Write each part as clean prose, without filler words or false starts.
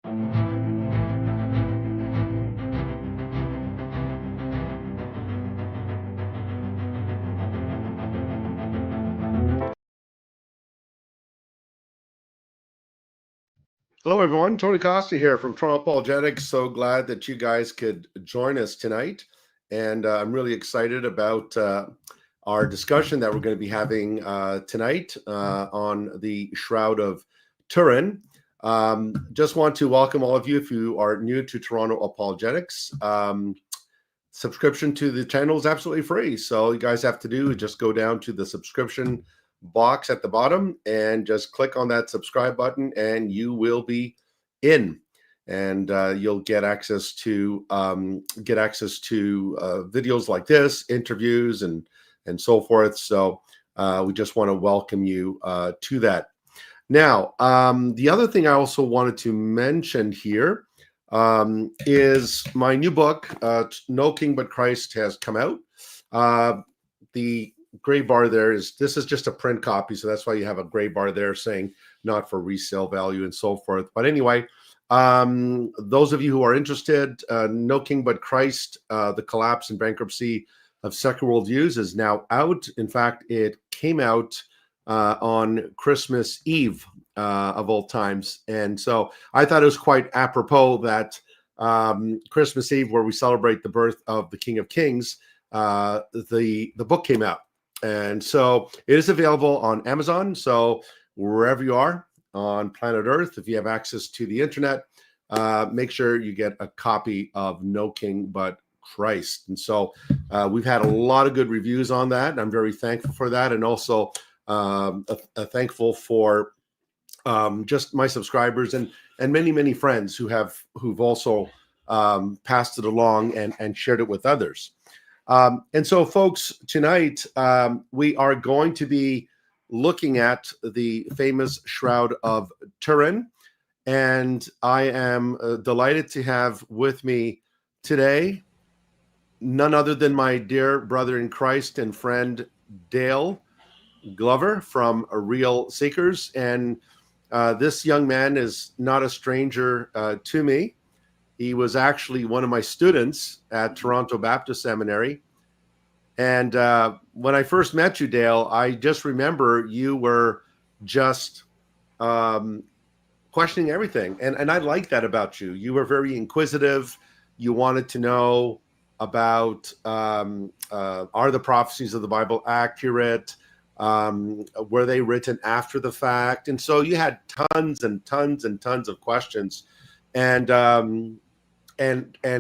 Hello, everyone. Tony Costa here from Toronto Apologetics. So glad that you guys could join us tonight. And I'm really excited about our discussion that we're going to be having tonight on the Shroud of Turin. Just want to welcome all of you if you are new to Toronto Apologetics. Subscription to the channel is absolutely free. So all you guys have to do is just go down to the subscription box at the bottom and just click on that subscribe button and you will be in, and you'll get access to videos like this, interviews and so forth. So we just want to welcome you to that. Now, the other thing I also wanted to mention here is my new book, No King But Christ, has come out. The gray bar there this is just a print copy, so that's why you have a gray bar there saying not for resale value and so forth. But anyway, those of you who are interested, No King But Christ, The Collapse and Bankruptcy of Secular Worldviews is now out. In fact, it came out on Christmas Eve of all times. And so I thought it was quite apropos that Christmas Eve, where we celebrate the birth of the King of Kings, the book came out. And so it is available on Amazon. So wherever you are on planet Earth, if you have access to the internet, make sure you get a copy of No King But Christ. And so we've had a lot of good reviews on that, and I'm very thankful for that. And also thankful for just my subscribers and many friends who've also passed it along and shared it with others. And so, folks, tonight we are going to be looking at the famous Shroud of Turin, and I am delighted to have with me today none other than my dear brother in Christ and friend Dale Glover from Real Seekers. And this young man is not a stranger to me. He was actually one of my students at Toronto Baptist Seminary. And when I first met you, Dale, I just remember you were just questioning everything. And I like that about you. You were very inquisitive. You wanted to know about, are the prophecies of the Bible accurate? Were they written after the fact? And so you had tons and tons and tons of questions. And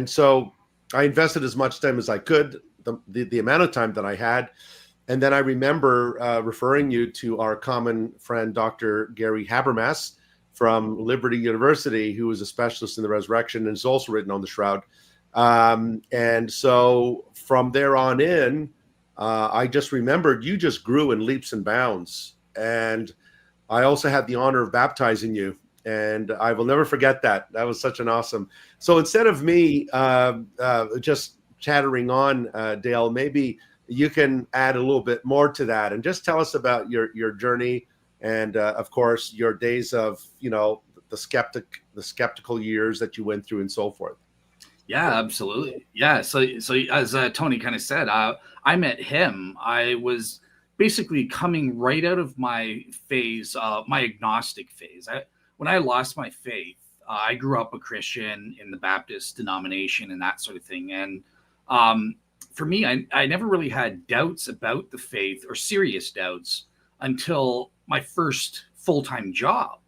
so I invested as much time as I could, the amount of time that I had. And then I remember referring you to our common friend, Dr. Gary Habermas from Liberty University, who is a specialist in the resurrection and is also written on the Shroud. And so from there on in, I just remembered you just grew in leaps and bounds. And I also had the honor of baptizing you. And I will never forget that. That was such an awesome. So instead of me just chattering on, Dale, maybe you can add a little bit more to that and just tell us about your journey and, of course, your days of, the skeptical years that you went through and so forth. Yeah, absolutely. Yeah. So as Tony kind of said, I met him. I was basically coming right out of my phase, my agnostic phase. When I lost my faith, I grew up a Christian in the Baptist denomination and that sort of thing. And for me, I never really had doubts about the faith or serious doubts until my first full-time job.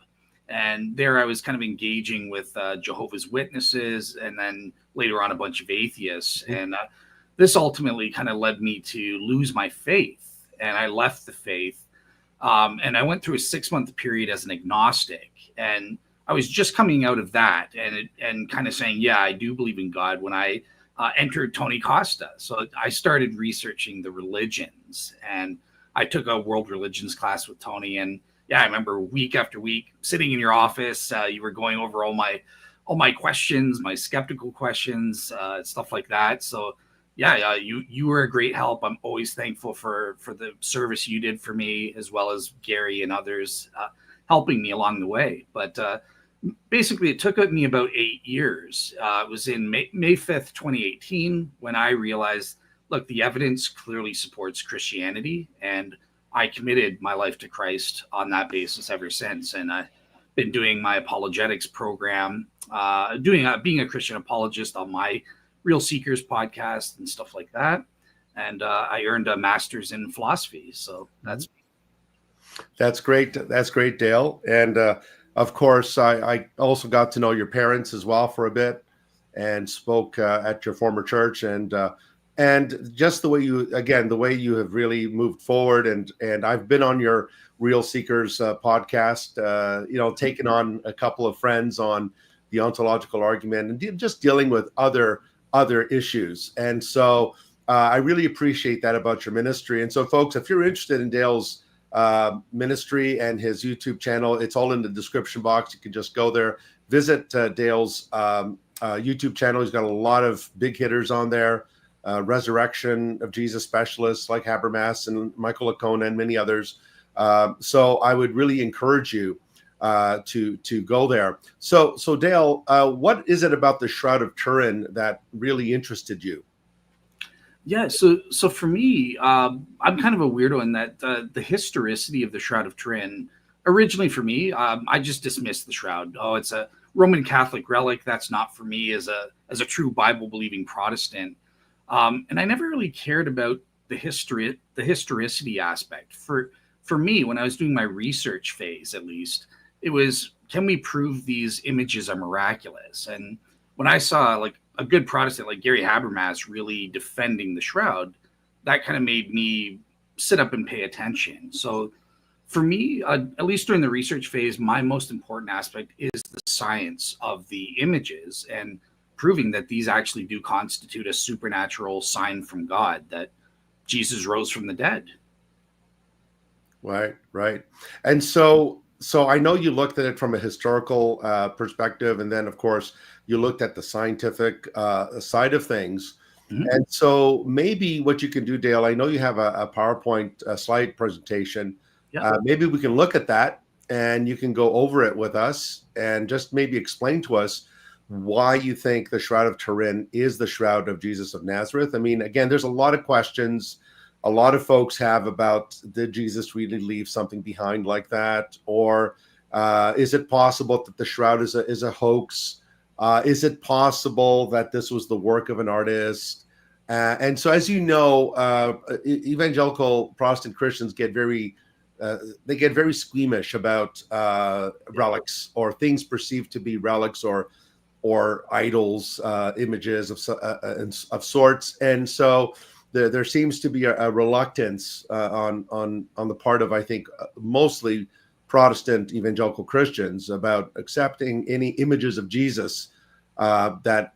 And there I was kind of engaging with Jehovah's Witnesses and then later on a bunch of atheists. And this ultimately kind of led me to lose my faith. And I left the faith. And I went through a 6-month period as an agnostic. And I was just coming out of that and kind of saying, yeah, I do believe in God when I entered Tony Costa. So I started researching the religions. And I took a world religions class with Tony. And yeah, I remember week after week sitting in your office. You were going over all my questions, my skeptical questions, stuff like that. So yeah, you were a great help. I'm always thankful for the service you did for me, as well as Gary and others helping me along the way. But basically it took me about 8 years. It was in May 5th, 2018, when I realized, look, the evidence clearly supports Christianity, and I committed my life to Christ on that basis ever since. And I've been doing my apologetics program, being a Christian apologist on my Real Seekers podcast and stuff like that. And I earned a master's in philosophy. So That's great. That's great, Dale. And of course, I also got to know your parents as well for a bit, and spoke at your former church, and just the way you have really moved forward, and I've been on your Real Seekers podcast, taking on a couple of friends on the ontological argument and just dealing with other issues. And so I really appreciate that about your ministry. And so, folks, if you're interested in Dale's ministry and his YouTube channel, it's all in the description box. You can just go there, visit Dale's YouTube channel. He's got a lot of big hitters on there. Resurrection of Jesus specialists like Habermas and Michael Licona and many others. So I would really encourage you to go there. So Dale, what is it about the Shroud of Turin that really interested you? Yeah, so for me, I'm kind of a weirdo in that the historicity of the Shroud of Turin, originally for me, I just dismissed the shroud. Oh, it's a Roman Catholic relic. That's not for me as a true Bible believing Protestant. And I never really cared about the historicity aspect. For me, when I was doing my research phase, at least, it was, can we prove these images are miraculous? And when I saw like a good Protestant like Gary Habermas really defending the shroud, that kind of made me sit up and pay attention. So for me, at least during the research phase, my most important aspect is the science of the images and proving that these actually do constitute a supernatural sign from God that Jesus rose from the dead. Right. And so I know you looked at it from a historical perspective, and then of course you looked at the scientific side of things. Mm-hmm. And so maybe what you can do, Dale, I know you have a PowerPoint slide presentation. Yeah. Maybe we can look at that and you can go over it with us and just maybe explain to us why you think the Shroud of Turin is the Shroud of Jesus of Nazareth. I mean, again, there's a lot of questions a lot of folks have about, did Jesus really leave something behind like that? Or is it possible that the shroud is a hoax? Is it possible that this was the work of an artist? And so, as you know, evangelical Protestant Christians get very squeamish about relics or things perceived to be relics or idols, images of sorts. And so there seems to be a reluctance on the part of, I think, mostly Protestant evangelical Christians about accepting any images of Jesus that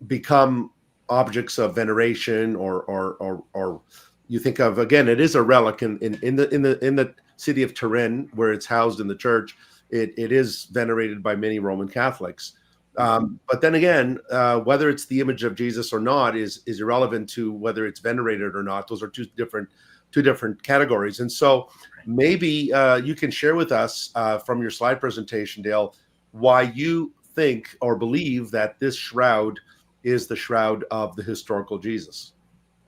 become objects of veneration or you think of, again, it is a relic in the city of Turin where it's housed in the church. It is venerated by many Roman Catholics. But then again, whether it's the image of Jesus or not is irrelevant to whether it's venerated or not. Those are two different categories. And so maybe you can share with us from your slide presentation, Dale, why you think or believe that this shroud is the shroud of the historical Jesus.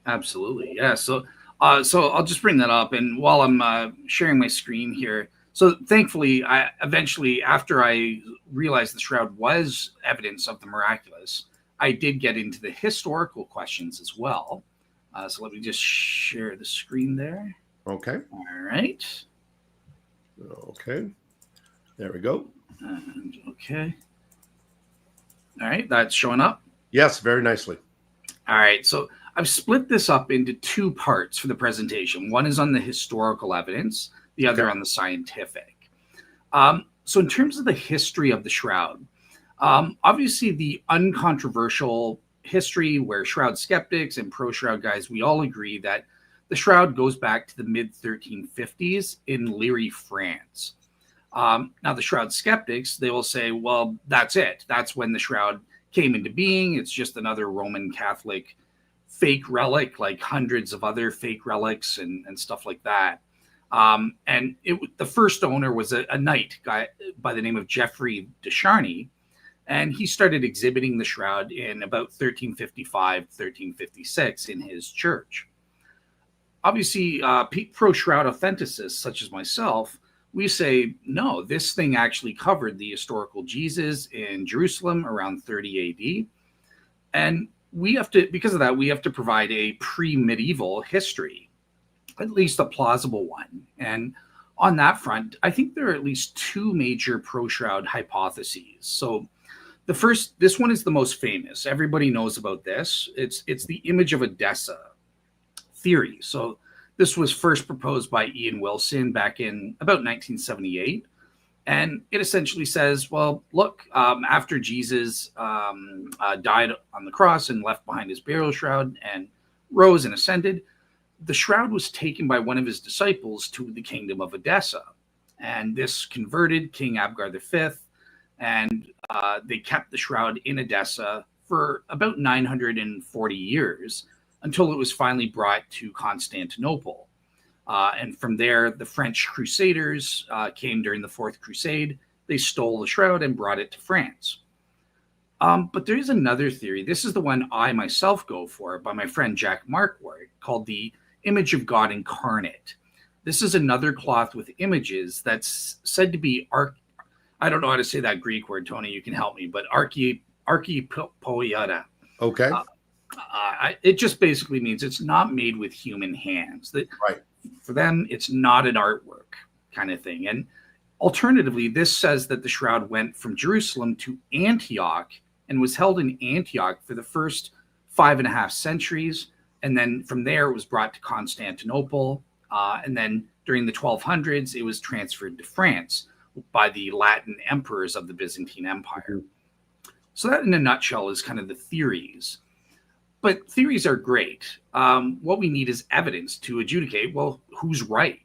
Absolutely. Yeah. So I'll just bring that up. And while I'm sharing my screen here, so thankfully, I eventually, after I realized the shroud was evidence of the miraculous, I did get into the historical questions as well. So let me just share the screen there. Okay. All right. Okay. There we go. And, okay. All right. That's showing up. Yes, very nicely. All right. So I've split this up into two parts for the presentation. One is on the historical evidence, the other on the scientific. So in terms of the history of the shroud, obviously the uncontroversial history where shroud skeptics and pro-shroud guys, we all agree that the shroud goes back to the mid-1350s in Liry, France. Now the shroud skeptics, they will say, well, that's it. That's when the shroud came into being. It's just another Roman Catholic fake relic, like hundreds of other fake relics and stuff like that. And the first owner was a knight guy by the name of Geoffrey de Charny, and he started exhibiting the shroud in about 1355, 1356 in his church. Obviously, pro-shroud authenticists such as myself, we say, no, this thing actually covered the historical Jesus in Jerusalem around 30 AD. And we have to, because of that, we have to provide a pre-medieval history, at least a plausible one. And on that front, I think there are at least two major pro-shroud hypotheses. So the first, this one is the most famous. Everybody knows about this. It's the image of Edessa theory. So this was first proposed by Ian Wilson back in about 1978. And it essentially says, well, look, after Jesus died on the cross and left behind his burial shroud and rose and ascended, the shroud was taken by one of his disciples to the kingdom of Edessa. And this converted King Abgar V, and they kept the shroud in Edessa for about 940 years until it was finally brought to Constantinople. And from there, the French Crusaders came during the Fourth Crusade. They stole the shroud and brought it to France. But there is another theory. This is the one I myself go for by my friend Jack Marquardt, called the image of God incarnate. This is another cloth with images that's said to be, I don't know how to say that Greek word, Tony, you can help me, but archipoieta. Okay. It just basically means it's not made with human hands. Right. For them, it's not an artwork kind of thing. And alternatively, this says that the shroud went from Jerusalem to Antioch and was held in Antioch for the first 5.5 centuries. And then from there, it was brought to Constantinople. And then during the 1200s, it was transferred to France by the Latin emperors of the Byzantine Empire. So that in a nutshell is kind of the theories. But theories are great. What we need is evidence to adjudicate, well, who's right?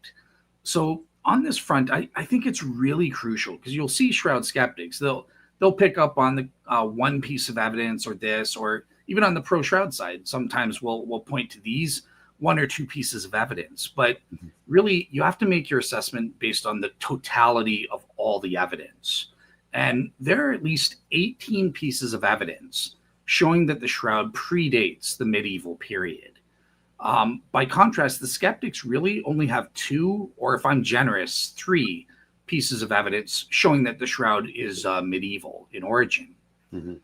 So on this front, I think it's really crucial, because you'll see shroud skeptics. They'll pick up on the one piece of evidence or this, or even on the pro-shroud side, sometimes we'll point to these one or two pieces of evidence. But really, you have to make your assessment based on the totality of all the evidence. And there are at least 18 pieces of evidence showing that the shroud predates the medieval period. By contrast, the skeptics really only have 2, or if I'm generous, 3 pieces of evidence showing that the shroud is medieval in origin. Mm-hmm.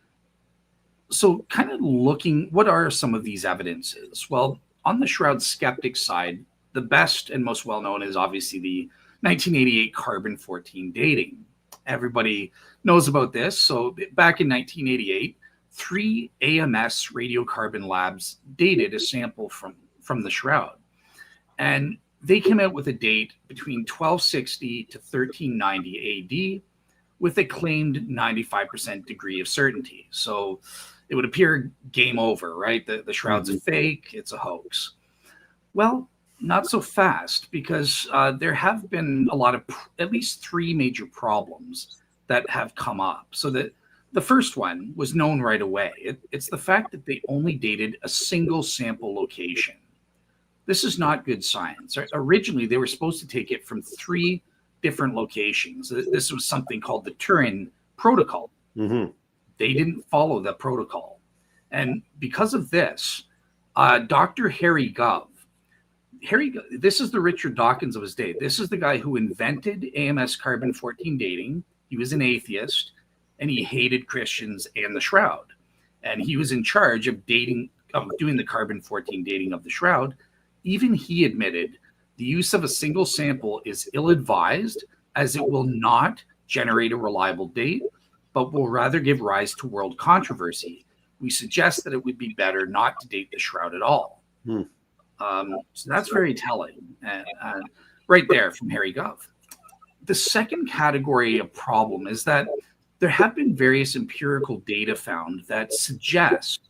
So kind of looking, what are some of these evidences? Well, on the shroud skeptic side, the best and most well-known is obviously the 1988 carbon-14 dating. Everybody knows about this. So back in 1988, 3 AMS radiocarbon labs dated a sample from the shroud. And they came out with a date between 1260 to 1390 AD with a claimed 95% degree of certainty. So it would appear game over, right? The shroud's a fake, it's a hoax. Well, not so fast, because there have been a lot of, at least 3 major problems that have come up. So that the first one was known right away. It's the fact that they only dated a single sample location. This is not good science. Originally, they were supposed to take it from 3 different locations. This was something called the Turin protocol. Mm-hmm. They didn't follow the protocol. And because of this, Dr. Harry Gove, this is the Richard Dawkins of his day. This is the guy who invented AMS carbon-14 dating. He was an atheist, and he hated Christians and the shroud. And he was in charge of doing the carbon-14 dating of the shroud. Even he admitted the use of a single sample is ill-advised, as it will not generate a reliable date, but will rather give rise to world controversy. We suggest that it would be better not to date the shroud at all. So that's very telling, right there from Harry Gove. The second category of problem is that there have been various empirical data found that suggest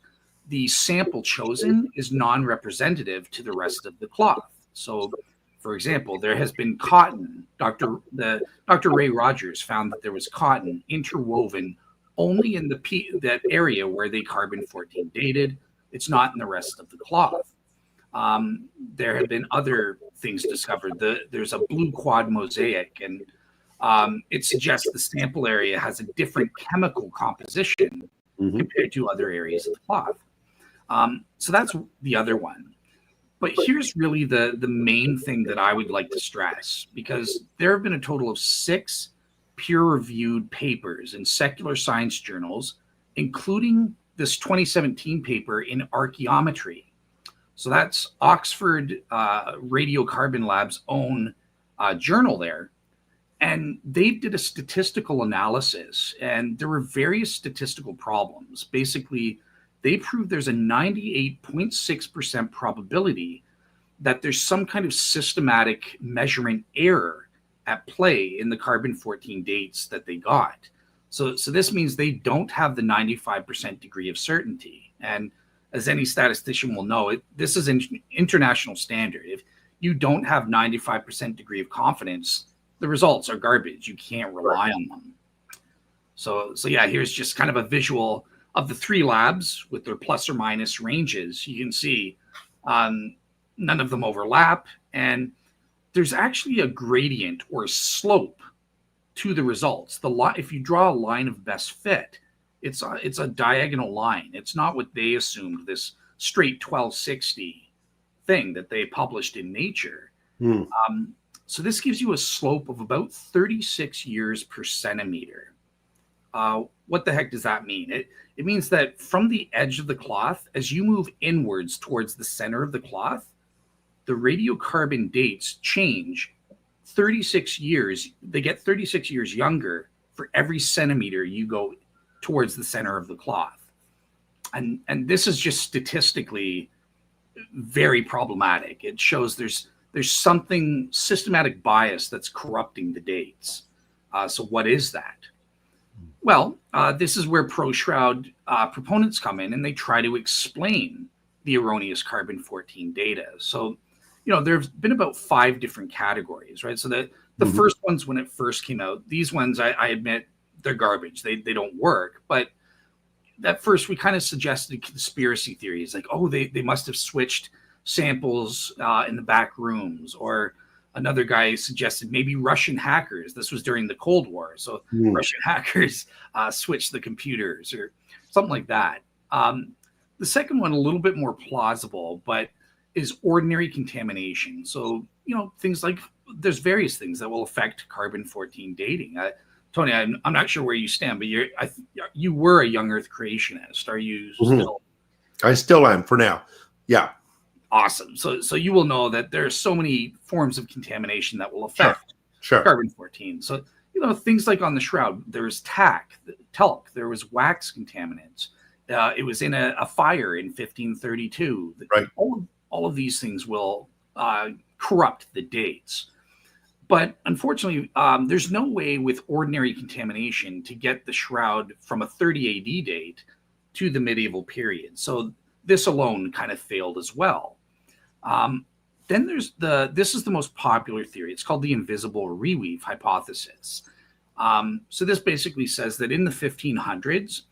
the sample chosen is non-representative to the rest of the cloth. So, for example, there has been cotton. Dr. Ray Rogers found that there was cotton interwoven only in that area where they carbon-14 dated. It's not in the rest of the cloth. There have been other things discovered. There's a blue quad mosaic, and it suggests the sample area has a different chemical composition compared to other areas of the cloth. So that's the other one. But here's really the main thing that I would like to stress, because there have been a total of 6 peer-reviewed papers in secular science journals, including this 2017 paper in archaeometry. So that's Oxford Radiocarbon Lab's own journal there. And they did a statistical analysis, and there were various statistical problems. Basically, they proved there's a 98.6% probability that there's some kind of systematic measurement error at play in the carbon-14 dates that they got. So this means they don't have the 95% degree of certainty. And as any statistician will know, this is an international standard. If you don't have 95% degree of confidence, the results are garbage. You can't rely on them. So yeah, here's just kind of a visual of the 3 labs with their plus or minus ranges. You can see none of them overlap, and there's actually a gradient or slope to the results. If you draw a line of best fit, it's a diagonal line. It's not what they assumed, this straight 1260 thing that they published in Nature. So this gives you a slope of about 36 years per centimeter. What the heck does that mean? It means that from the edge of the cloth, as you move inwards towards the center of the cloth, the radiocarbon dates change 36 years. They get 36 years younger for every centimeter you go towards the center of the cloth. And this is just statistically very problematic. It shows there's something systematic bias that's corrupting the dates. So what is that? Well, this is where pro-shroud proponents come in, and they try to explain the erroneous carbon-14 data. So, there's been about 5 different categories, right? So the first ones, when it first came out, these ones, I admit, they're garbage. They don't work. But at first, we kind of suggested conspiracy theories, like, oh, they must have switched samples in the back rooms, or another guy suggested maybe Russian hackers. This was during the Cold War. So Russian hackers switched the computers or something like that. The second one, a little bit more plausible, but is ordinary contamination. So, things like there's various things that will affect carbon-14 dating. Tony, I'm not sure where you stand, but you were a young Earth creationist. Are you still? I still am for now. Yeah. Awesome. So you will know that there are so many forms of contamination that will affect carbon-14. So, things like on the shroud, there was talc, there was wax contaminants. It was in a fire in 1532. Right. All of these things will corrupt the dates. But unfortunately, there's no way with ordinary contamination to get the shroud from a 30 AD date to the medieval period. So this alone kind of failed as well. Then there's this is the most popular theory. It's called the invisible reweave hypothesis. So this basically says that in the 1500s,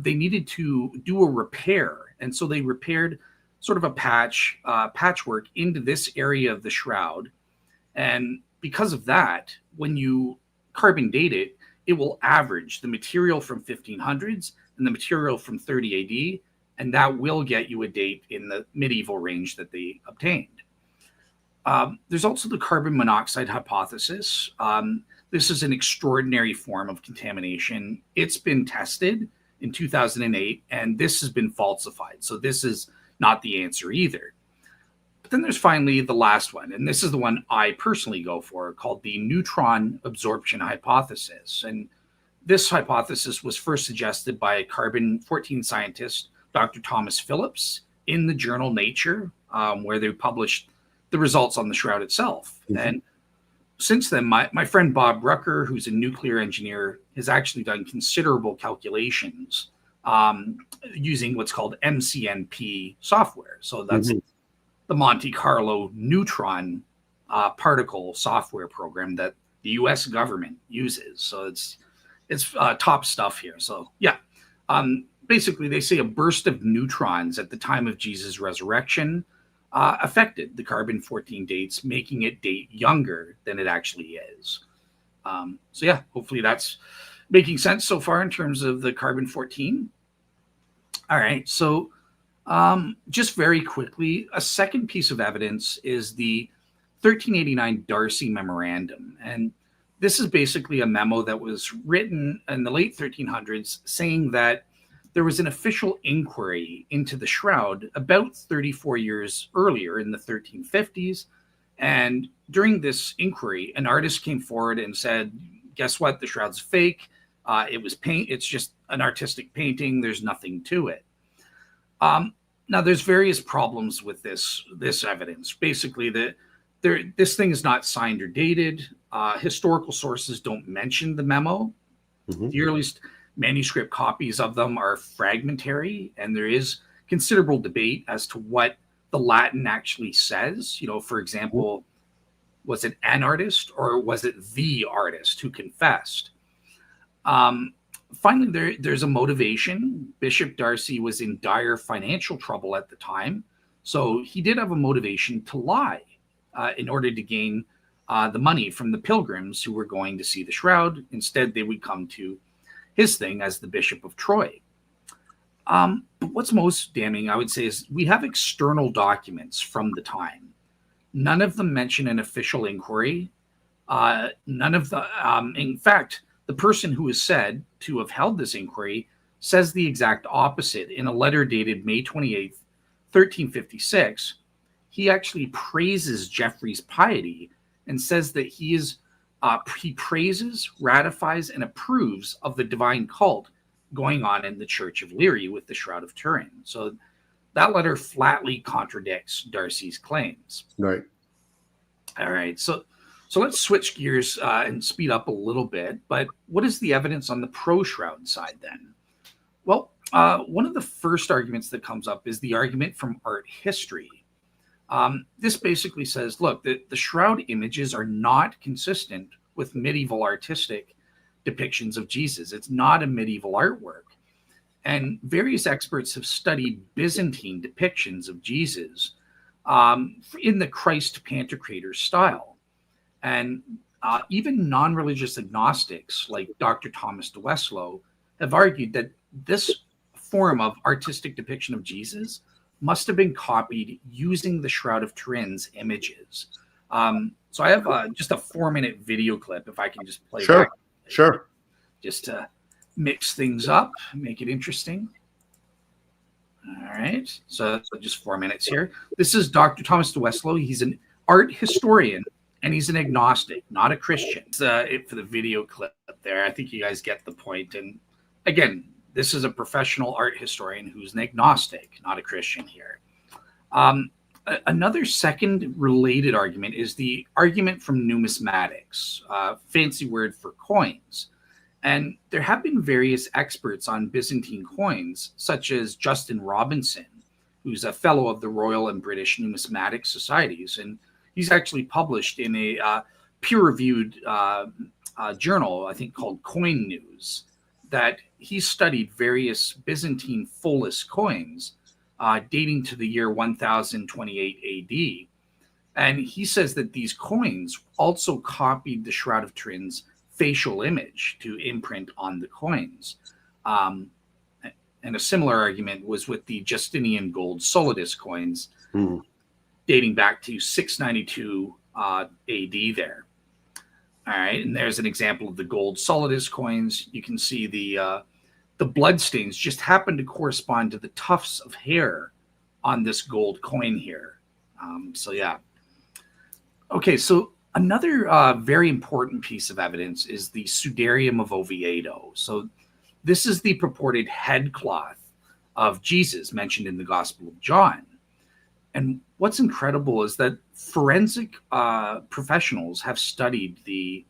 they needed to do a repair. And so they repaired sort of a patchwork into this area of the shroud. And because of that, when you carbon date it, it will average the material from 1500s and the material from 30 AD, and that will get you a date in the medieval range that they obtained. There's also the carbon monoxide hypothesis. This is an extraordinary form of contamination. It's been tested in 2008, and this has been falsified. So this is not the answer either. But then there's finally the last one, and this is the one I personally go for, called the neutron absorption hypothesis. And this hypothesis was first suggested by a carbon-14 scientist, Dr. Thomas Phillips, in the journal Nature, where they published the results on the shroud itself. And since then, my friend Bob Rucker, who's a nuclear engineer, has actually done considerable calculations using what's called MCNP software. So that's the Monte Carlo neutron particle software program that the U.S. government uses. So it's top stuff here. So yeah, basically they say a burst of neutrons at the time of Jesus' resurrection affected the carbon-14 dates, making it date younger than it actually is. So yeah, hopefully that's making sense so far in terms of the carbon-14. All right, so just very quickly, a second piece of evidence is the 1389 Darcy Memorandum. And this is basically a memo that was written in the late 1300s saying that there was an official inquiry into the shroud about 34 years earlier in the 1350s. And during this inquiry, an artist came forward and said, guess what? The shroud's fake. It was paint. It's just an artistic painting. There's nothing to it. Now, there's various problems with this evidence. Basically, this thing is not signed or dated. Historical sources don't mention the memo. Mm-hmm. The earliest manuscript copies of them are fragmentary, and there is considerable debate as to what the Latin actually says. You know, for example, was it an artist or was it the artist who confessed? Finally, there's a motivation. Bishop Darcy was in dire financial trouble at the time, so he did have a motivation to lie in order to gain the money from the pilgrims who were going to see the shroud. Instead, they would come to his thing as the Bishop of Troy. But what's most damning, I would say, is we have external documents from the time. None of them mention an official inquiry. None of the, in fact, the person who is said to have held this inquiry says the exact opposite. In a letter dated May 28th, 1356, he actually praises Geoffrey's piety and says that he praises, ratifies, and approves of the divine cult going on in the Church of Leary with the Shroud of Turin. So that letter flatly contradicts Darcy's claims. Right. All right. So let's switch gears and speed up a little bit. But what is the evidence on the pro-shroud side then? Well, one of the first arguments that comes up is the argument from art history. This basically says, look, the shroud images are not consistent with medieval artistic depictions of Jesus. It's not a medieval artwork. And various experts have studied Byzantine depictions of Jesus in the Christ Pantocrator style. And even non-religious agnostics like Dr. Thomas de Westlow have argued that this form of artistic depiction of Jesus must have been copied using the Shroud of Turin's images. So I have just a 4-minute video clip, if I can just play Sure, back. sure. Just to mix things up, make it interesting. All right, so just 4 minutes here. This is Dr. Thomas de Westlow. He's an art historian, and he's an agnostic, not a Christian. It's it for the video clip there. I think you guys get the point. And again, this is a professional art historian who's an agnostic, not a Christian here. Another second related argument is the argument from numismatics, fancy word for coins. And there have been various experts on Byzantine coins, such as Justin Robinson, who's a fellow of the Royal and British Numismatic Societies. And he's actually published in a peer-reviewed journal, I think called Coin News, that he studied various Byzantine fullis coins dating to the year 1028 AD. And he says that these coins also copied the Shroud of Turin's facial image to imprint on the coins. And a similar argument was with the Justinian gold solidus coins dating back to 692 AD there. All right, and there's an example of the gold solidus coins. You can see the bloodstains just happen to correspond to the tufts of hair on this gold coin here. So yeah. Okay, so another very important piece of evidence is the sudarium of Oviedo. So this is the purported headcloth of Jesus mentioned in the Gospel of John. And what's incredible is that forensic professionals have studied the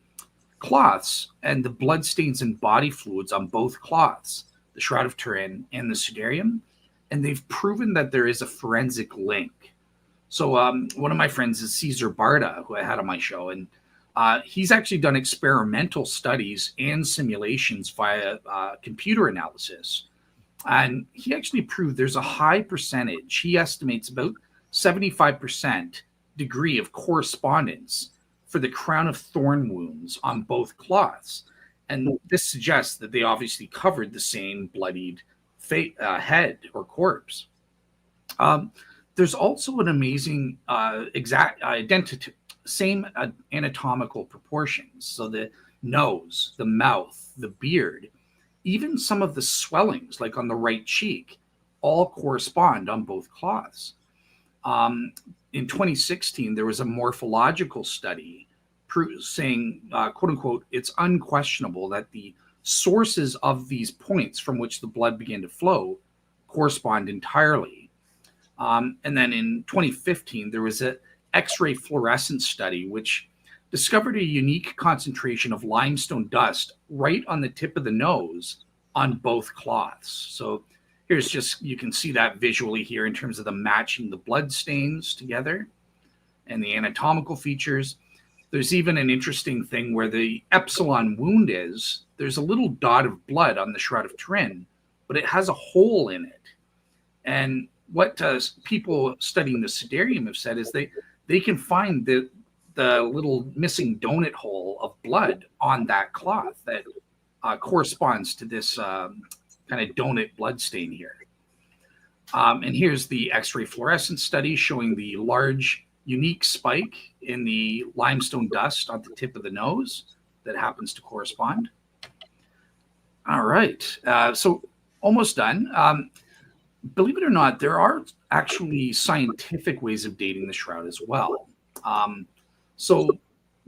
cloths and the bloodstains and body fluids on both cloths, the Shroud of Turin and the sudarium, and they've proven that there is a forensic link. So one of my friends is Cesar Barda, who I had on my show, and he's actually done experimental studies and simulations via computer analysis. And he actually proved there's a high percentage, he estimates about 75% degree of correspondence for the crown of thorn wounds on both cloths. And this suggests that they obviously covered the same bloodied head or corpse. There's also an amazing exact identity, same anatomical proportions. So the nose, the mouth, the beard, even some of the swellings, like on the right cheek, all correspond on both cloths. In 2016, there was a morphological study saying, quote unquote, it's unquestionable that the sources of these points from which the blood began to flow correspond entirely. And then in 2015, there was an X-ray fluorescence study which discovered a unique concentration of limestone dust right on the tip of the nose on both cloths. So here's just, you can see that visually here in terms of the matching the blood stains together and the anatomical features. There's even an interesting thing where the epsilon wound is, there's a little dot of blood on the Shroud of Turin, but it has a hole in it. And what people studying the sudarium have said is they can find the little missing donut hole of blood on that cloth that corresponds to this kind of donut blood stain here. And here's the X-ray fluorescence study showing the large unique spike in the limestone dust on the tip of the nose that happens to correspond. All right, so almost done. Believe it or not, there are actually scientific ways of dating the shroud as well. So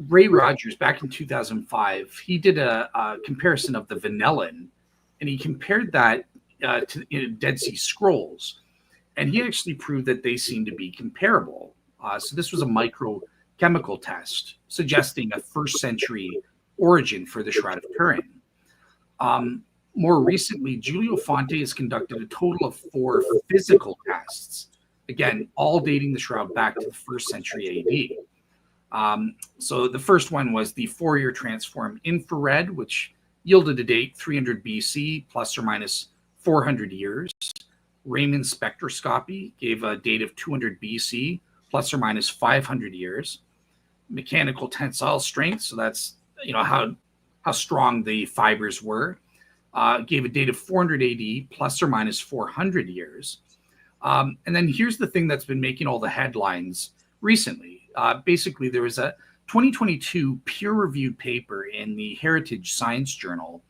Ray Rogers, back in 2005, he did a comparison of the vanillin, and he compared that to Dead Sea Scrolls, and he actually proved that they seem to be comparable. So this was a microchemical test suggesting a first century origin for the Shroud of Turin. More recently, Giulio Fonte has conducted a total of 4 physical tests, again, all dating the shroud back to the 1st century AD. So the first one was the Fourier transform infrared, which yielded a date 300 BC plus or minus 400 years. Raman spectroscopy gave a date of 200 BC plus or minus 500 years. Mechanical tensile strength, so that's how strong the fibers were, gave a date of 400 AD plus or minus 400 years. And then here's the thing that's been making all the headlines recently. Basically, there was a 2022 peer-reviewed paper in the Heritage Science Journal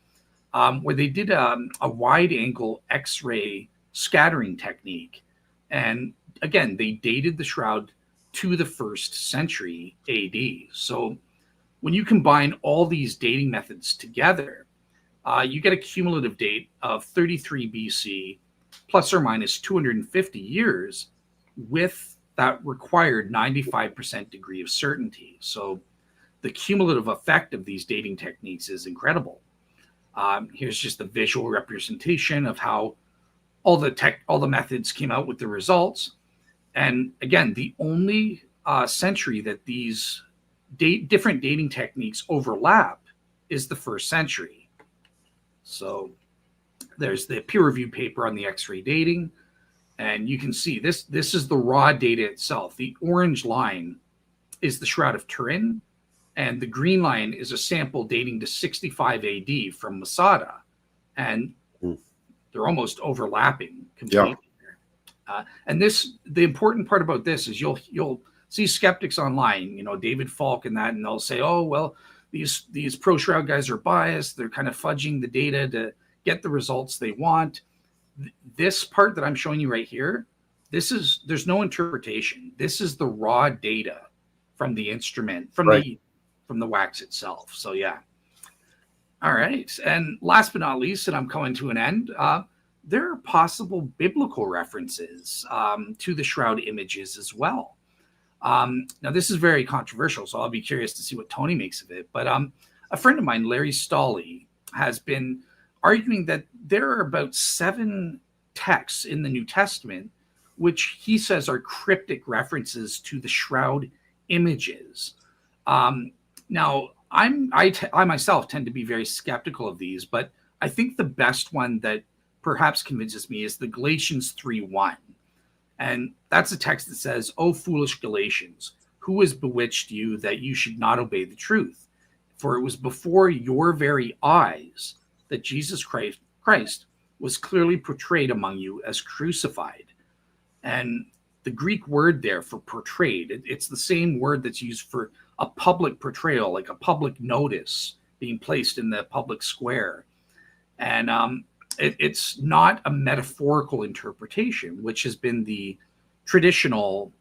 where they did a wide-angle X-ray scattering technique. And again, they dated the shroud to the 1st century AD. So when you combine all these dating methods together, you get a cumulative date of 33 BC plus or minus 250 years with that required 95% degree of certainty. So the cumulative effect of these dating techniques is incredible. Here's just the visual representation of how all the methods came out with the results. And again, the only century that these different dating techniques overlap is the 1st century. So there's the peer-reviewed paper on the X-ray dating, and you can see this is the raw data itself. The orange line is the Shroud of Turin, and the green line is a sample dating to 65 AD from Masada, and they're almost overlapping completely. Yeah. And the important part about this is you'll see skeptics online, David Falk and that, and they'll say, oh, well, these pro-shroud guys are biased. They're kind of fudging the data to get the results they want. This part that I'm showing you right here, there's no interpretation. This is the raw data from the instrument, from the wax itself. So yeah. All right. And last but not least, and I'm coming to an end, there are possible biblical references to the shroud images as well. Now, this is very controversial, so I'll be curious to see what Tony makes of it. But a friend of mine, Larry Stolley, has been arguing that there are about 7 texts in the New Testament which he says are cryptic references to the shroud images. Now, I myself tend to be very skeptical of these, but I think the best one that perhaps convinces me is the Galatians 3:1. And that's a text that says, "O foolish Galatians, who has bewitched you that you should not obey the truth? For it was before your very eyes that Jesus Christ was clearly portrayed among you as crucified." And the Greek word there for portrayed, it's the same word that's used for a public portrayal, like a public notice being placed in the public square. And it's not a metaphorical interpretation, which has been the traditional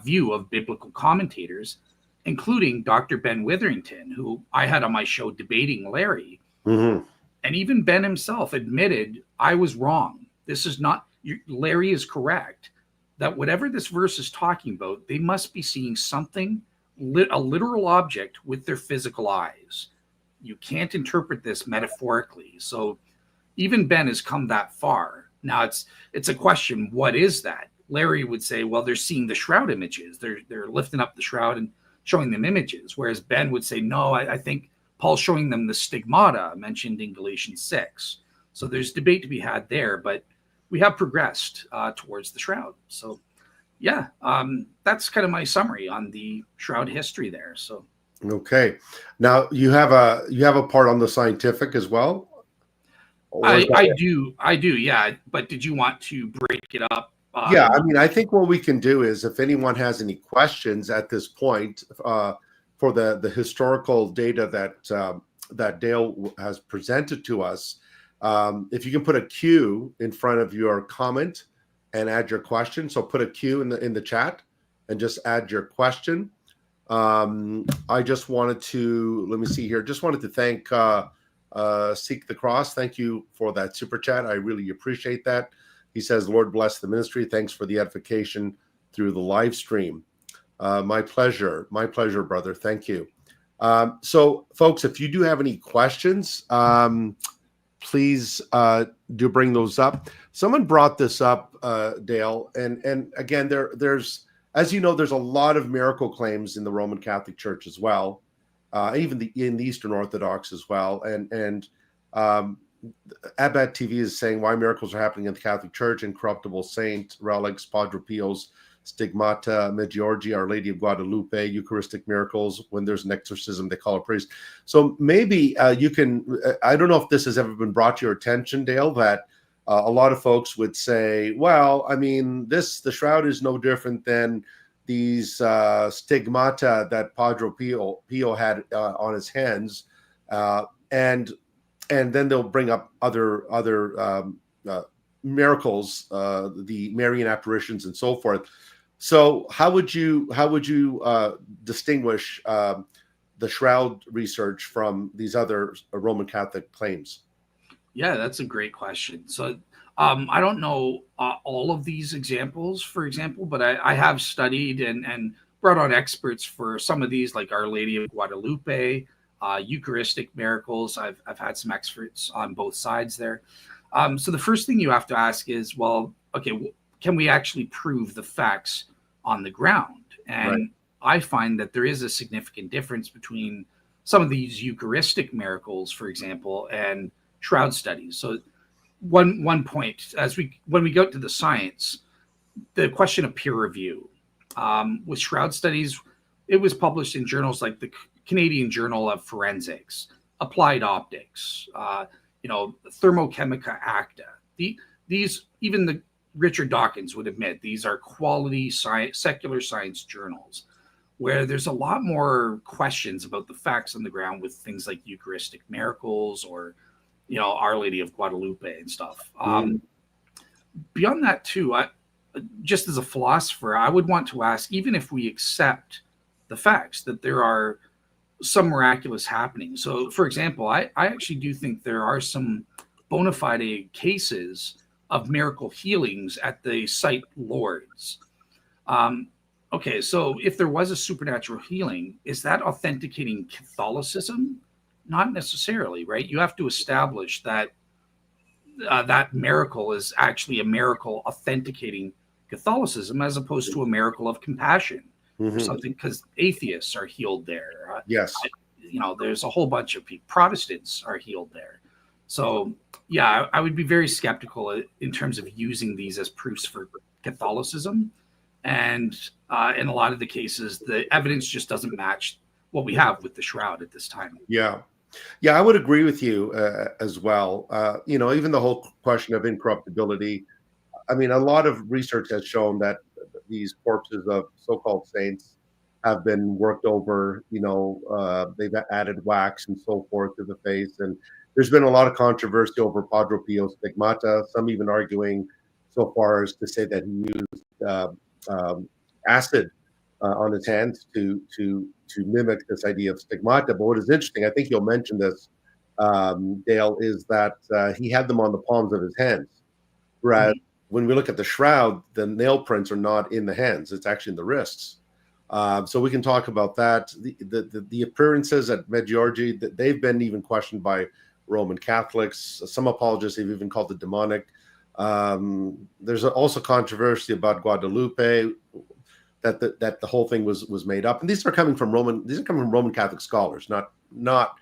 view of biblical commentators, including Dr. Ben Witherington, who I had on my show debating Larry. Mm-hmm. And even Ben himself admitted, I was wrong. This is not, Larry is correct, that whatever this verse is talking about, they must be seeing something, a literal object with their physical eyes. You can't interpret this metaphorically. So even Ben has come that far. Now it's a question, what is that? Larry would say, well, they're seeing the shroud images. They're lifting up the shroud and showing them images. Whereas Ben would say, no, I think Paul's showing them the stigmata mentioned in Galatians 6. So there's debate to be had there, but we have progressed towards the shroud. So yeah, that's kind of my summary on the shroud history there. So okay, now you have a part on the scientific as well. I do, yeah. But did you want to break it up? Yeah, I mean, I think what we can do is, if anyone has any questions at this point for the historical data that Dale has presented to us, if you can put a Q in front of your comment and add your question. So put a Q in the chat and just add your question. I just wanted to, let me see here. Just wanted to thank Seek the Cross. Thank you for that super chat. I really appreciate that. He says, Lord bless the ministry. Thanks for the edification through the live stream. My pleasure, brother. Thank you. So folks, if you do have any questions, please do bring those up. Someone brought this up, Dale, and again, there's, as you know, there's a lot of miracle claims in the Roman Catholic Church as well, even in the Eastern Orthodox as well. And Abad TV is saying why miracles are happening in the Catholic Church: incorruptible saint relics, Padre Pio's stigmata, Medjugorje, Our Lady of Guadalupe, Eucharistic miracles. When there's an exorcism, they call a priest. So maybe you can, I don't know if this has ever been brought to your attention, Dale, that a lot of folks would say, well, I mean, the shroud is no different than these stigmata that Padre Pio had on his hands. And then they'll bring up other miracles, the Marian apparitions and so forth. So how would you distinguish the shroud research from these other Roman Catholic claims? Yeah, that's a great question. So I don't know all of these examples, for example, but I have studied and brought on experts for some of these, like Our Lady of Guadalupe, Eucharistic miracles. I've had some experts on both sides there. So the first thing you have to ask is, well, okay, can we actually prove the facts on the ground? And right. I find that there is a significant difference between some of these Eucharistic miracles, for example, and shroud studies. So one point, when we go to the science, the question of peer review with shroud studies, it was published in journals like the Canadian Journal of Forensics, Applied Optics, Thermochemica Acta. These, even the Richard Dawkins would admit, these are quality science, secular science journals, where there's a lot more questions about the facts on the ground with things like Eucharistic miracles or, Our Lady of Guadalupe and stuff. Beyond that, too, just as a philosopher, I would want to ask, even if we accept the facts that there are some miraculous happening. So, for example, I actually do think there are some bona fide cases of miracle healings at the site Lourdes. Okay, so if there was a supernatural healing, is that authenticating Catholicism? Not necessarily, right? You have to establish that that miracle is actually a miracle authenticating Catholicism as opposed to a miracle of compassion. Or something, because atheists are healed there. Yes. There's a whole bunch of people. Protestants are healed there. So, yeah, I would be very skeptical in terms of using these as proofs for Catholicism. And in a lot of the cases, the evidence just doesn't match what we have with the shroud at this time. Yeah. Yeah, I would agree with you as well. Even the whole question of incorruptibility. I mean, a lot of research has shown that these corpses of so-called saints have been worked over. They've added wax and so forth to the face, and there's been a lot of controversy over Padre Pio's stigmata. Some even arguing so far as to say that he used acid on his hands to mimic this idea of stigmata. But what is interesting, I think you'll mention this, Dale, is that he had them on the palms of his hands, whereas when we look at the shroud, the nail prints are not in the hands; it's actually in the wrists. So we can talk about that. The appearances at Medjugorje, they've been even questioned by Roman Catholics. Some apologists have even called it demonic. There's also controversy about Guadalupe, that the whole thing was made up. And these are coming from Roman Catholic scholars, not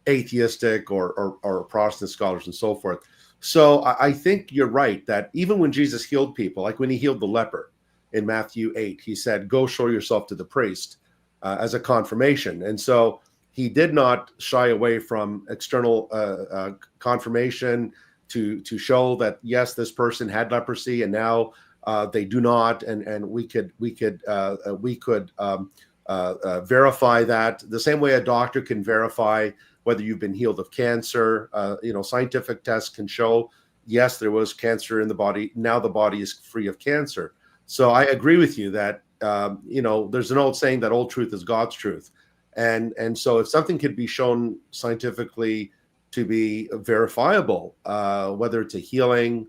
atheistic or Protestant scholars and so forth. So I think you're right that even when Jesus healed people, like when he healed the leper in Matthew 8, he said, "Go show yourself to the priest," as a confirmation. And so he did not shy away from external confirmation to show that, yes, this person had leprosy and now they do not, and we could verify that the same way a doctor can verify whether you've been healed of cancer. Scientific tests can show, yes, there was cancer in the body. Now the body is free of cancer. So I agree with you that, there's an old saying that old truth is God's truth. And so if something could be shown scientifically to be verifiable, whether it's a healing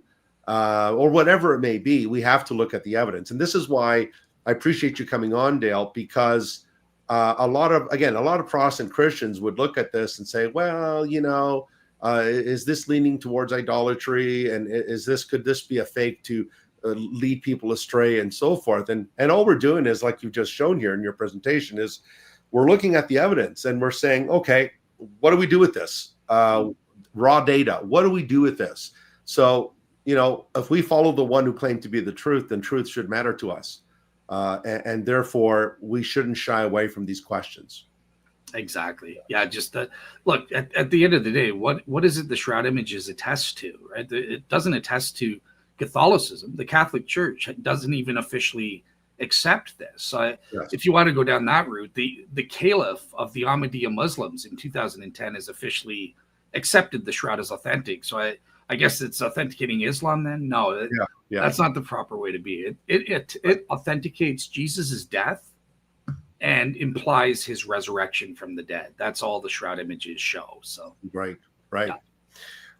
or whatever it may be, we have to look at the evidence. And this is why I appreciate you coming on, Dale, because a lot of Protestant Christians would look at this and say, well, is this leaning towards idolatry? And could this be a fake to lead people astray and so forth? And all we're doing is, like you've just shown here in your presentation, is we're looking at the evidence and we're saying, okay, what do we do with this? Raw data. What do we do with this? So, if we follow the one who claimed to be the truth, then truth should matter to us. And therefore, we shouldn't shy away from these questions. Exactly. Yeah, just look, at the end of the day, what is it the shroud images attest to, right? It doesn't attest to Catholicism. The Catholic Church doesn't even officially accept this. Yes. If you want to go down that route, the Caliph of the Ahmadiyya Muslims in 2010 has officially accepted the shroud as authentic. So I guess it's authenticating Islam then? No, that's not the proper way to be. It authenticates Jesus's death and implies his resurrection from the dead. That's all the shroud images show. So right. Yeah.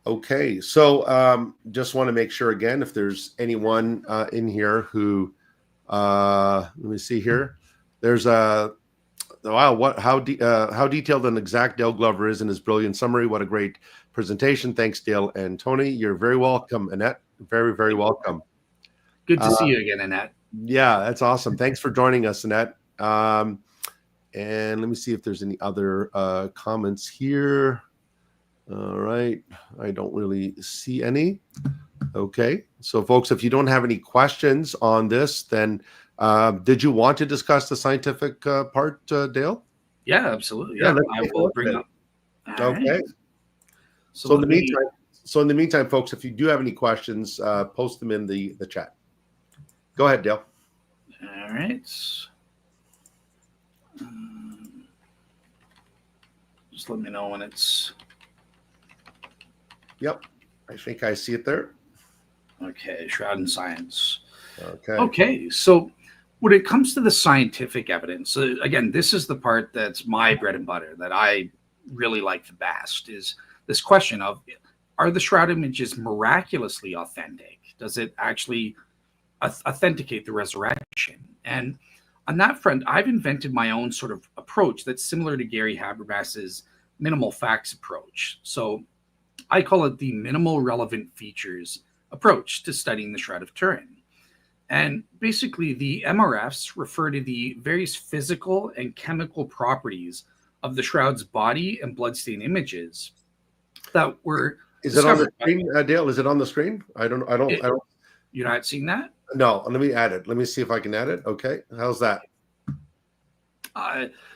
Okay, so just want to make sure again, if there's anyone in here who, let me see here. There's how detailed and exact Dale Glover is in his brilliant summary. What a great presentation. Thanks, Dale and Tony. You're very welcome, Annette. Very, very welcome. Good to see you again, Annette. Yeah, that's awesome. Thanks for joining us, Annette. And let me see if there's any other comments here. All right. I don't really see any. Okay. So, folks, if you don't have any questions on this, then did you want to discuss the scientific part, Dale? Yeah, absolutely. Yeah, I will bring up. Okay. Right. So in the meantime, folks, if you do have any questions, post them in the chat. Go ahead, Dale. All right. Just let me know when it's. Yep. I think I see it there. Okay. Shroud in science. Okay. So when it comes to the scientific evidence, again, this is the part that's my bread and butter that I really like the best, is this question of, are the shroud images miraculously authentic? Does it actually authenticate the resurrection? And on that front, I've invented my own sort of approach that's similar to Gary Habermas's minimal facts approach. So I call it the minimal relevant features approach to studying the Shroud of Turin. And basically, the MRFs refer to the various physical and chemical properties of the shroud's body and bloodstain images that were. Is it on the screen, Dale? Is it on the screen? I don't. You're not seeing that? No, let me add it. Let me see if I can add it. Okay. How's that?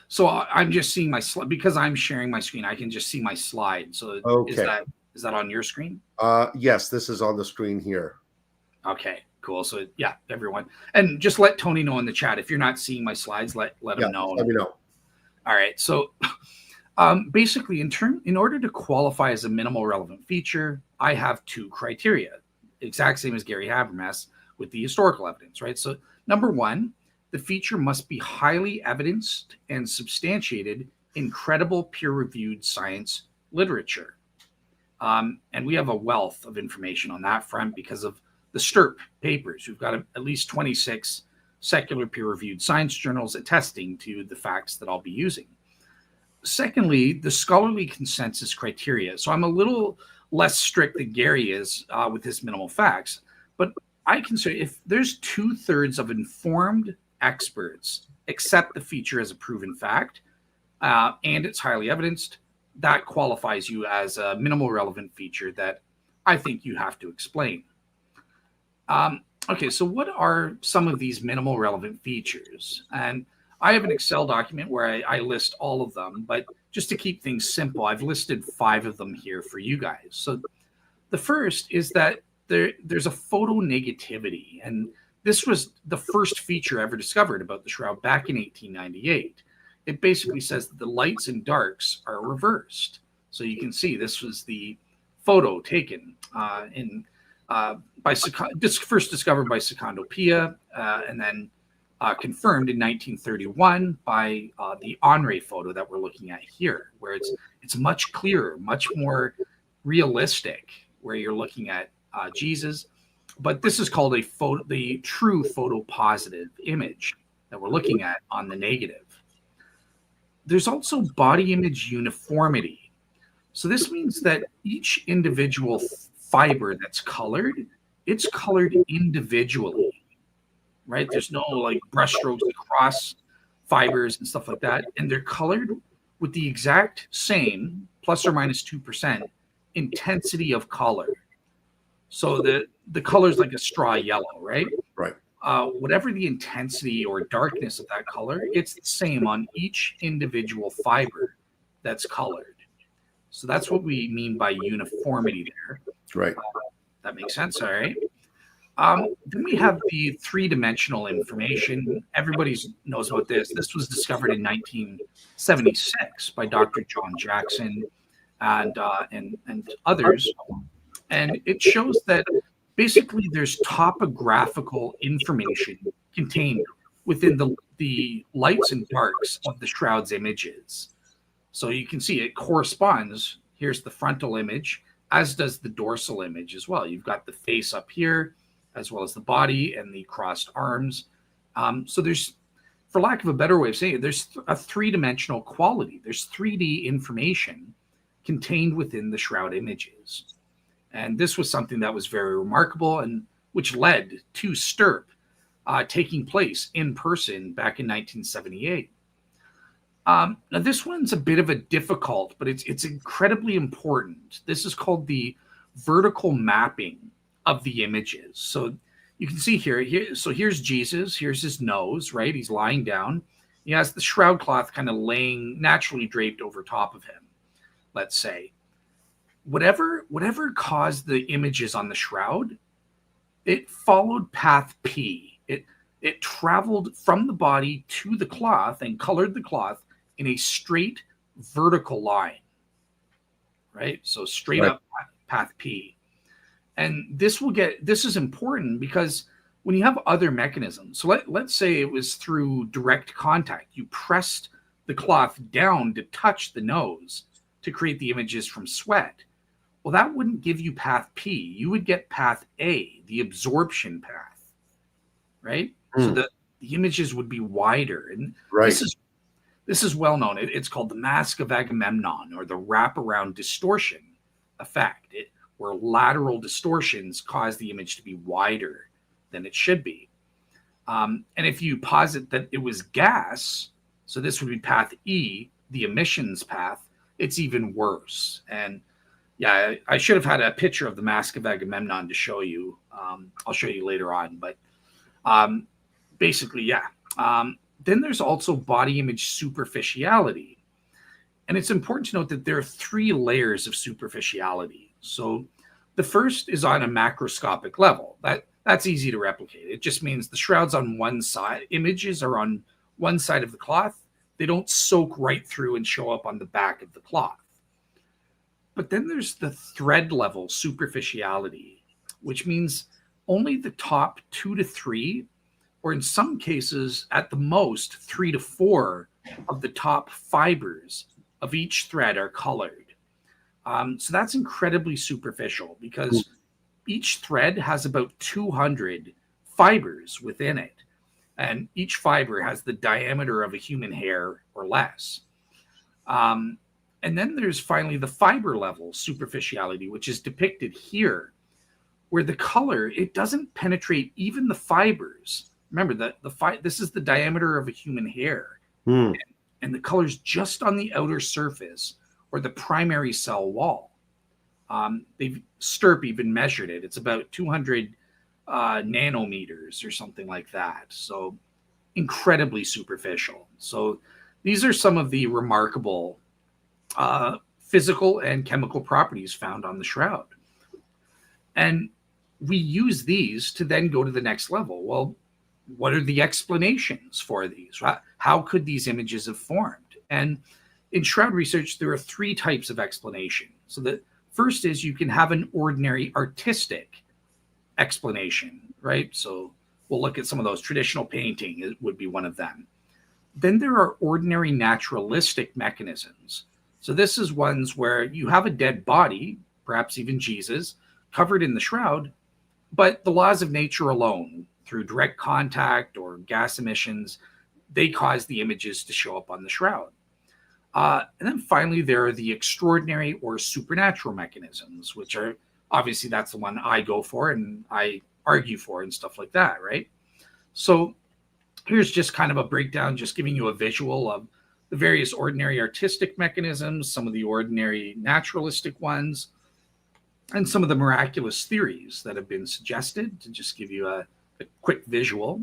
So I'm just seeing my slide because I'm sharing my screen. I can just see my slide. So Okay. is that on your screen? Yes, this is on the screen here. Okay, cool. So yeah, everyone, and just let Tony know in the chat if you're not seeing my slides. Let him know. Let me know. All right. So basically, in order to qualify as a minimal relevant feature, I have two criteria, exact same as Gary Habermas with the historical evidence, right? So number one, the feature must be highly evidenced and substantiated in credible peer-reviewed science literature. And we have a wealth of information on that front because of the STIRP papers. We've got at least 26 secular peer-reviewed science journals attesting to the facts that I'll be using. Secondly, the scholarly consensus criteria. So I'm a little less strict than Gary is with his minimal facts, but I consider if there's 2/3 of informed experts accept the feature as a proven fact and it's highly evidenced, that qualifies you as a minimal relevant feature that I think you have to explain. Okay, so what are some of these minimal relevant features? And I have an Excel document where I list all of them, but just to keep things simple, I've listed 5 of them here for you guys. So the first is that there's a photonegativity, and this was the first feature ever discovered about the shroud back in 1898. It basically says that the lights and darks are reversed. So you can see this was the photo taken first discovered by Secondo Pia, and then confirmed in 1931 by the Henri photo that we're looking at here, where it's much clearer, much more realistic, where you're looking at Jesus. But this is called the true photopositive image that we're looking at on the negative. There's also body image uniformity. So this means that each individual fiber that's colored, it's colored individually, right? There's no like brushstrokes across fibers and stuff like that. And they're colored with the exact same plus or minus 2% intensity of color. So the color is like a straw yellow, right? Right. Whatever the intensity or darkness of that color, it's the same on each individual fiber that's colored. So that's what we mean by uniformity there. Right. That makes sense. All right. Then we have the 3-dimensional information. Everybody knows about this. This was discovered in 1976 by Dr. John Jackson and others. And it shows that basically there's topographical information contained within the lights and darks of the shroud's images. So you can see it corresponds. Here's the frontal image, as does the dorsal image as well. You've got the face up here, as well as the body and the crossed arms. So there's, for lack of a better way of saying it, there's a 3-dimensional quality. There's 3D information contained within the shroud images. And this was something that was very remarkable and which led to STIRP taking place in person back in 1978. Now, this one's a bit of a difficult, but it's incredibly important. This is called the vertical mapping of the images. So you can see here, so here's Jesus, here's his nose, right? He's lying down. He has the shroud cloth kind of laying naturally draped over top of him, let's say. Whatever caused the images on the shroud, it followed path P. It traveled from the body to the cloth and colored the cloth in a straight vertical line, right? So straight up path P. And this is important because when you have other mechanisms, so let's say it was through direct contact, you pressed the cloth down to touch the nose to create the images from sweat. Well, that wouldn't give you path P. You would get path A, the absorption path, right? So the images would be wider. And this is well known. It's called the Mask of Agamemnon, or the wraparound distortion effect, where lateral distortions cause the image to be wider than it should be. And if you posit that it was gas, so this would be path E, the emissions path, it's even worse. And I should have had a picture of the Mask of Agamemnon to show you. I'll show you later on. But Basically, yeah. Then there's also body image superficiality. And it's important to note that there are 3 layers of superficiality. So the first is on a macroscopic level. That's easy to replicate. It just means the shroud's on one side, images are on one side of the cloth. They don't soak right through and show up on the back of the cloth. But then there's the thread level superficiality, which means only the top 2 to 3, or in some cases at the most 3 to 4 of the top fibers of each thread are colored. So that's incredibly superficial because each thread has about 200 fibers within it, and each fiber has the diameter of a human hair or less. And then there's finally the fiber level superficiality, which is depicted here, where the color, it doesn't penetrate even the fibers. Remember that this is the diameter of a human hair, and the color's just on the outer surface or the primary cell wall. STIRP even measured it. It's about 200 nanometers or something like that. So incredibly superficial. So these are some of the remarkable physical and chemical properties found on the shroud. And we use these to then go to the next level. Well, what are the explanations for these? How could these images have formed? And in shroud research, there are 3 types of explanation. So the first is you can have an ordinary artistic explanation, right? So we'll look at some of those. Traditional painting would be one of them. Then there are ordinary naturalistic mechanisms. So this is ones where you have a dead body, perhaps even Jesus, covered in the shroud, but the laws of nature alone, through direct contact or gas emissions, they cause the images to show up on the shroud. And then finally, there are the extraordinary or supernatural mechanisms, which are obviously that's the one I go for and I argue for and stuff like that, right? So here's just kind of a breakdown, just giving you a visual of the various ordinary artistic mechanisms, some of the ordinary naturalistic ones, and some of the miraculous theories that have been suggested, to just give you a quick visual.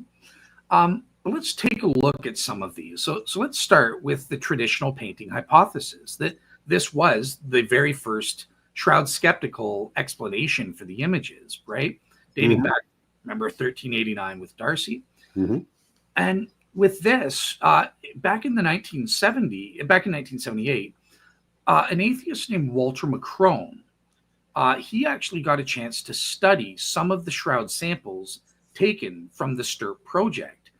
But let's take a look at some of these. So let's start with the traditional painting hypothesis, that this was the very first shroud skeptical explanation for the images, right? Dating back, remember 1389 with Darcy. And with this, back in 1978, an atheist named Walter McCrone, he actually got a chance to study some of the shroud samples taken from the STIRP project.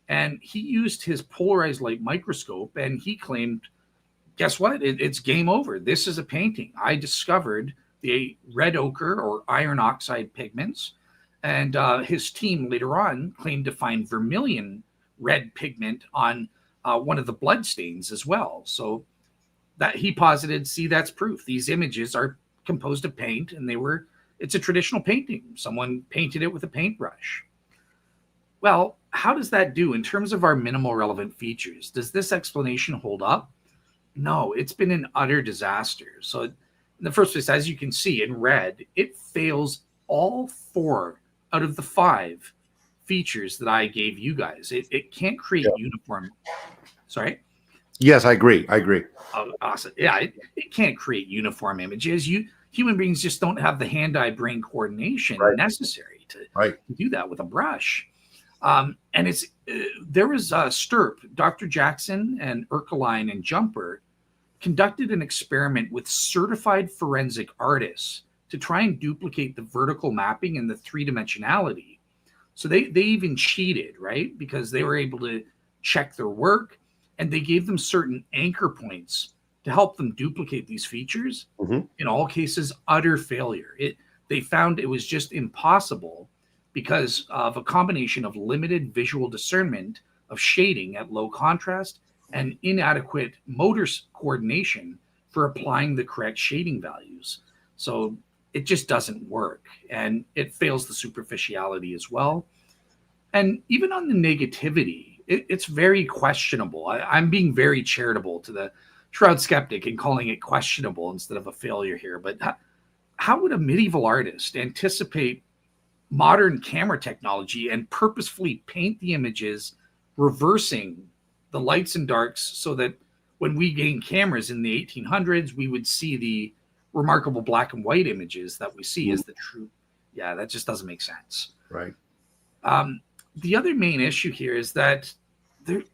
And he used his polarized light microscope, and he claimed, guess what? It's game over. This is a painting. I discovered the red ochre or iron oxide pigments. And his team later on claimed to find vermilion red pigment on one of the blood stains as well. So that he posited, see, that's proof. These images are composed of paint, and it's a traditional painting. Someone painted it with a paintbrush. Well, how does that do in terms of our minimal relevant features? Does this explanation hold up? No, it's been an utter disaster. So in the first place, as you can see in red, it fails all 4 out of the 5 features that I gave you guys. It can't create uniform. Sorry? Yes, I agree. Oh, awesome. Yeah, it can't create uniform images. Human beings just don't have the hand-eye brain coordination necessary to do that with a brush. And there was STIRP, Dr. Jackson and Erkeline and Jumper conducted an experiment with certified forensic artists to try and duplicate the vertical mapping and the 3-dimensionality. So they even cheated, right? Because they were able to check their work, and they gave them certain anchor points to help them duplicate these features. In all cases, utter failure. They found it was just impossible because of a combination of limited visual discernment of shading at low contrast and inadequate motor coordination for applying the correct shading values. So it just doesn't work, and it fails the superficiality as well. And even on the negativity, it's very questionable. I'm being very charitable to the shroud skeptic and calling it questionable instead of a failure here. But how would a medieval artist anticipate modern camera technology and purposefully paint the images, reversing the lights and darks so that when we gained cameras in the 1800s, we would see the remarkable black and white images that we see as the true. Yeah, that just doesn't make sense. Right. The other main issue here is that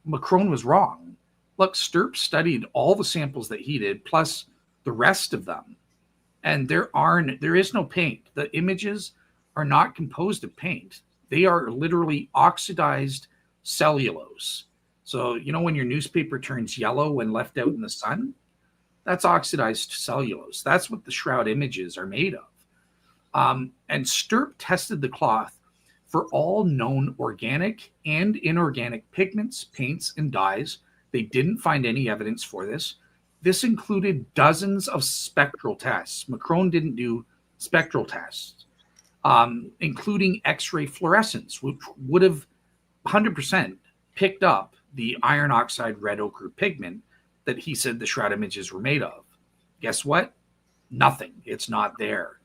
Macron was wrong. Look, Stirp studied all the samples that he did, plus the rest of them. And there is no paint. The images are not composed of paint. They are literally oxidized cellulose. So, you know, when your newspaper turns yellow when left out in the sun, that's oxidized cellulose. That's what the shroud images are made of. And Stirp tested the cloth for all known organic and inorganic pigments, paints, and dyes. They didn't find any evidence for this. This included dozens of spectral tests. Macron didn't do spectral tests, including X-ray fluorescence, which would have 100% picked up the iron oxide red ochre pigment that he said the shroud images were made of. Guess what? Nothing. It's not there.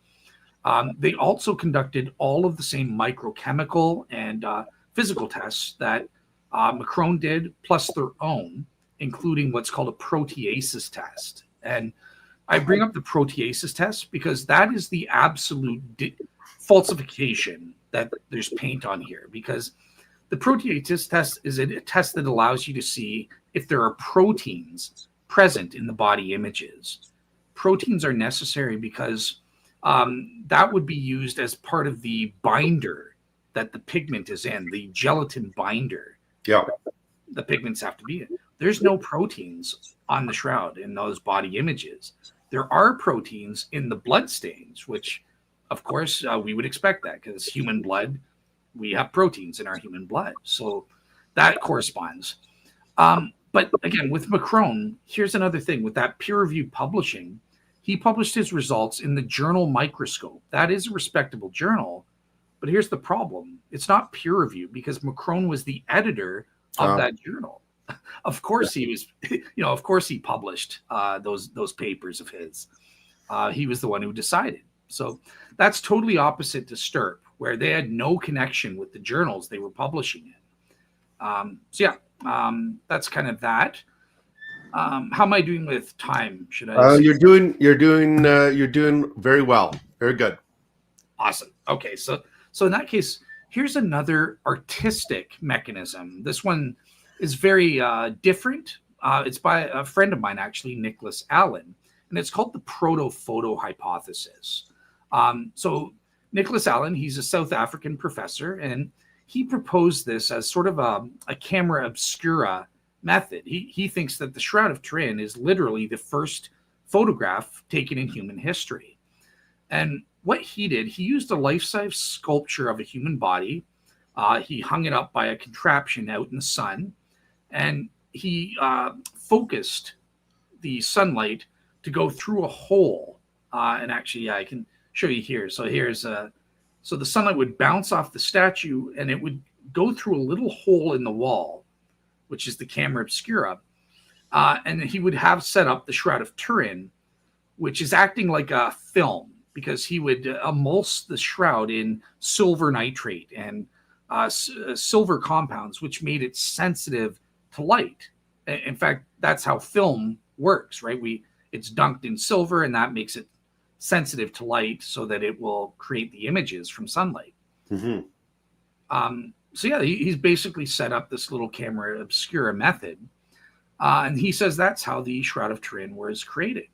They also conducted all of the same microchemical and physical tests that Macron did, plus their own, including what's called a proteases test. And I bring up the proteases test because that is the absolute falsification that there's paint on here, because the proteases test is a test that allows you to see if there are proteins present in the body images. Proteins are necessary because that would be used as part of the binder that the pigment is in, the gelatin binder. Yeah. The pigments have to be in. There's no proteins on the shroud in those body images. There are proteins in the blood stains, which, of course, we would expect that because human blood, we have proteins in our human blood. So that corresponds. But again, with Macron, here's another thing. With that peer-reviewed publishing, he published his results in the journal Microscope. That is a respectable journal. But here's the problem. It's not peer-reviewed because Macron was the editor of that journal. Of course he was, of course he published those papers of his. He was the one who decided. So that's totally opposite to Stirp, where they had no connection with the journals they were publishing in. That's kind of that. How am I doing with time? Should I? You're doing very well. Very good. Awesome. Okay, so in that case, here's another artistic mechanism. This one is very different. It's by a friend of mine, actually, Nicholas Allen, and it's called the Proto-photo hypothesis. So Nicholas Allen, he's a South African professor, and he proposed this as sort of a camera obscura method. He thinks that the Shroud of Turin is literally the first photograph taken in human history. And what he did, he used a life-size sculpture of a human body. He hung it up by a contraption out in the sun, and he focused the sunlight to go through a hole. And actually, I can show you here. So so the sunlight would bounce off the statue, and it would go through a little hole in the wall, which is the camera obscura. And he would have set up the Shroud of Turin, which is acting like a film, because he would emulse the shroud in silver nitrate and silver compounds, which made it sensitive to light. In fact, that's how film works, right? It's dunked in silver, and that makes it sensitive to light so that it will create the images from sunlight. Mm-hmm. He's basically set up this little camera obscura method. And he says that's how the Shroud of Turin was created.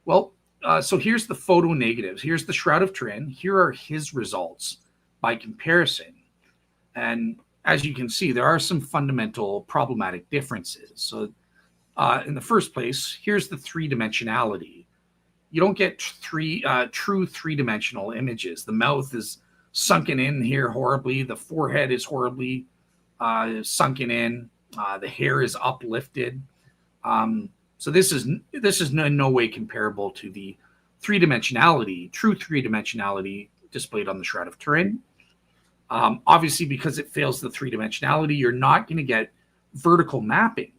Well, so here's the photo negatives. Here's the Shroud of Turin. Here are his results by comparison. And as you can see, there are some fundamental problematic differences. So in the first place, here's the three-dimensionality. You don't get true three-dimensional images. The mouth is sunken in here horribly. The forehead is horribly sunken in. The hair is uplifted. So this is in no way comparable to the true three-dimensionality displayed on the Shroud of Turin. Obviously, because it fails the three-dimensionality, you're not going to get vertical mapping,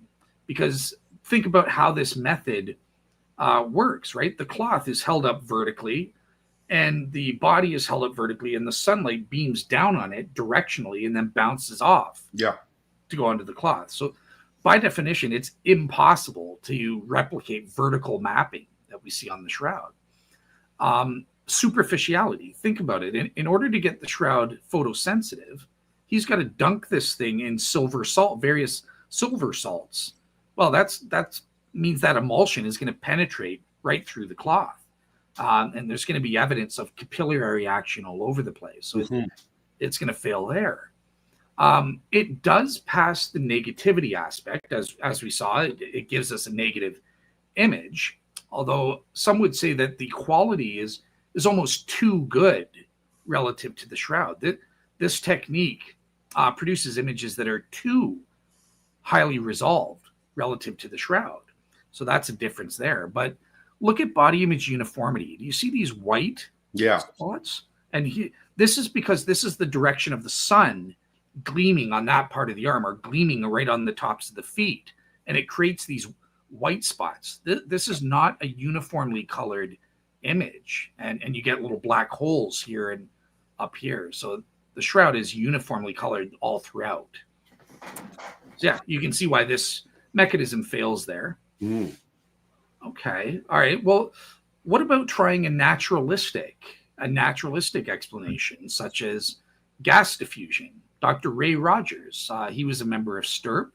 because think about how this method works, right? The cloth is held up vertically, and the body is held up vertically, and the sunlight beams down on it directionally and then bounces off to go onto the cloth. So by definition, it's impossible to replicate vertical mapping that we see on the shroud. Superficiality, think about it. In order to get the shroud photosensitive, he's got to dunk this thing in silver salt, various silver salts. Well, that means that emulsion is going to penetrate right through the cloth. And there's going to be evidence of capillary action all over the place. So it's going to fail there. It does pass the negativity aspect. As we saw, it gives us a negative image, although some would say that the quality is almost too good relative to the shroud. This technique produces images that are too highly resolved relative to the shroud. So that's a difference there. But look at body image uniformity. Do you see these white spots? And this is because this is the direction of the sun gleaming on that part of the arm, or gleaming right on the tops of the feet. And it creates these white spots. This is not a uniformly colored image. And you get little black holes here and up here. So the shroud is uniformly colored all throughout. So yeah, you can see why this mechanism fails there. Okay. All right. Well, what about trying a naturalistic explanation, such as gas diffusion? Dr. Ray Rogers, he was a member of STURP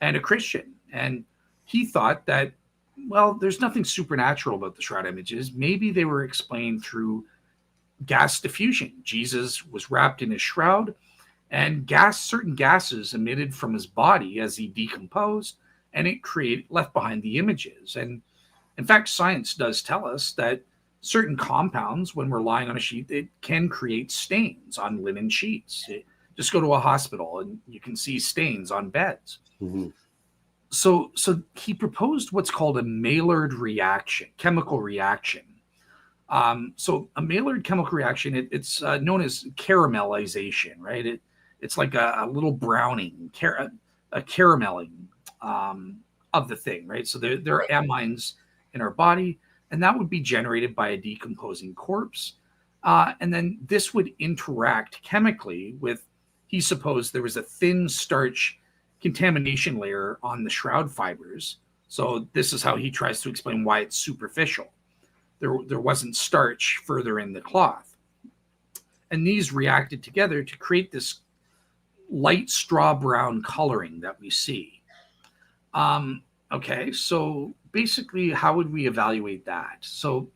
and a Christian, and he thought that, well, there's nothing supernatural about the shroud images. Maybe they were explained through gas diffusion. Jesus was wrapped in his shroud, and certain gases emitted from his body as he decomposed, and it left behind the images. And in fact, science does tell us that certain compounds, when we're lying on a sheet, it can create stains on linen sheets. Just go to a hospital and you can see stains on beds. So he proposed what's called a Maillard reaction, chemical reaction. So a Maillard chemical reaction, it's known as caramelization, right? It's like a little browning, a caramelling of the thing, right? So there are amines in our body, and that would be generated by a decomposing corpse. And then this would interact chemically with, he supposed there was a thin starch contamination layer on the shroud fibers. So this is how he tries to explain why it's superficial. There wasn't starch further in the cloth. And these reacted together to create this light straw brown coloring that we see. Okay, so basically, how would we evaluate that? So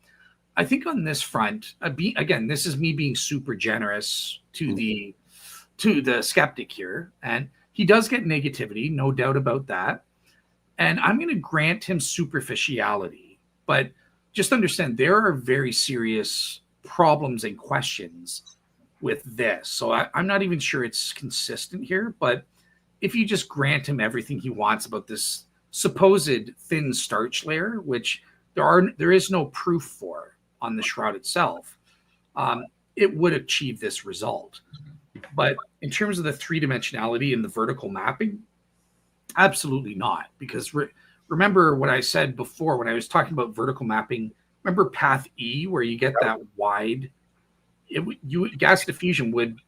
I think on this front, again, this is me being super generous to the skeptic here, and he does get negativity, no doubt about that. And I'm going to grant him superficiality, but just understand there are very serious problems and questions with this. So I'm not even sure it's consistent here, but if you just grant him everything he wants about this supposed thin starch layer, which there is no proof for on the shroud itself, it would achieve this result. But in terms of the three-dimensionality and the vertical mapping, absolutely not. Because remember what I said before when I was talking about vertical mapping, remember path E, where you get that wide, gas diffusion would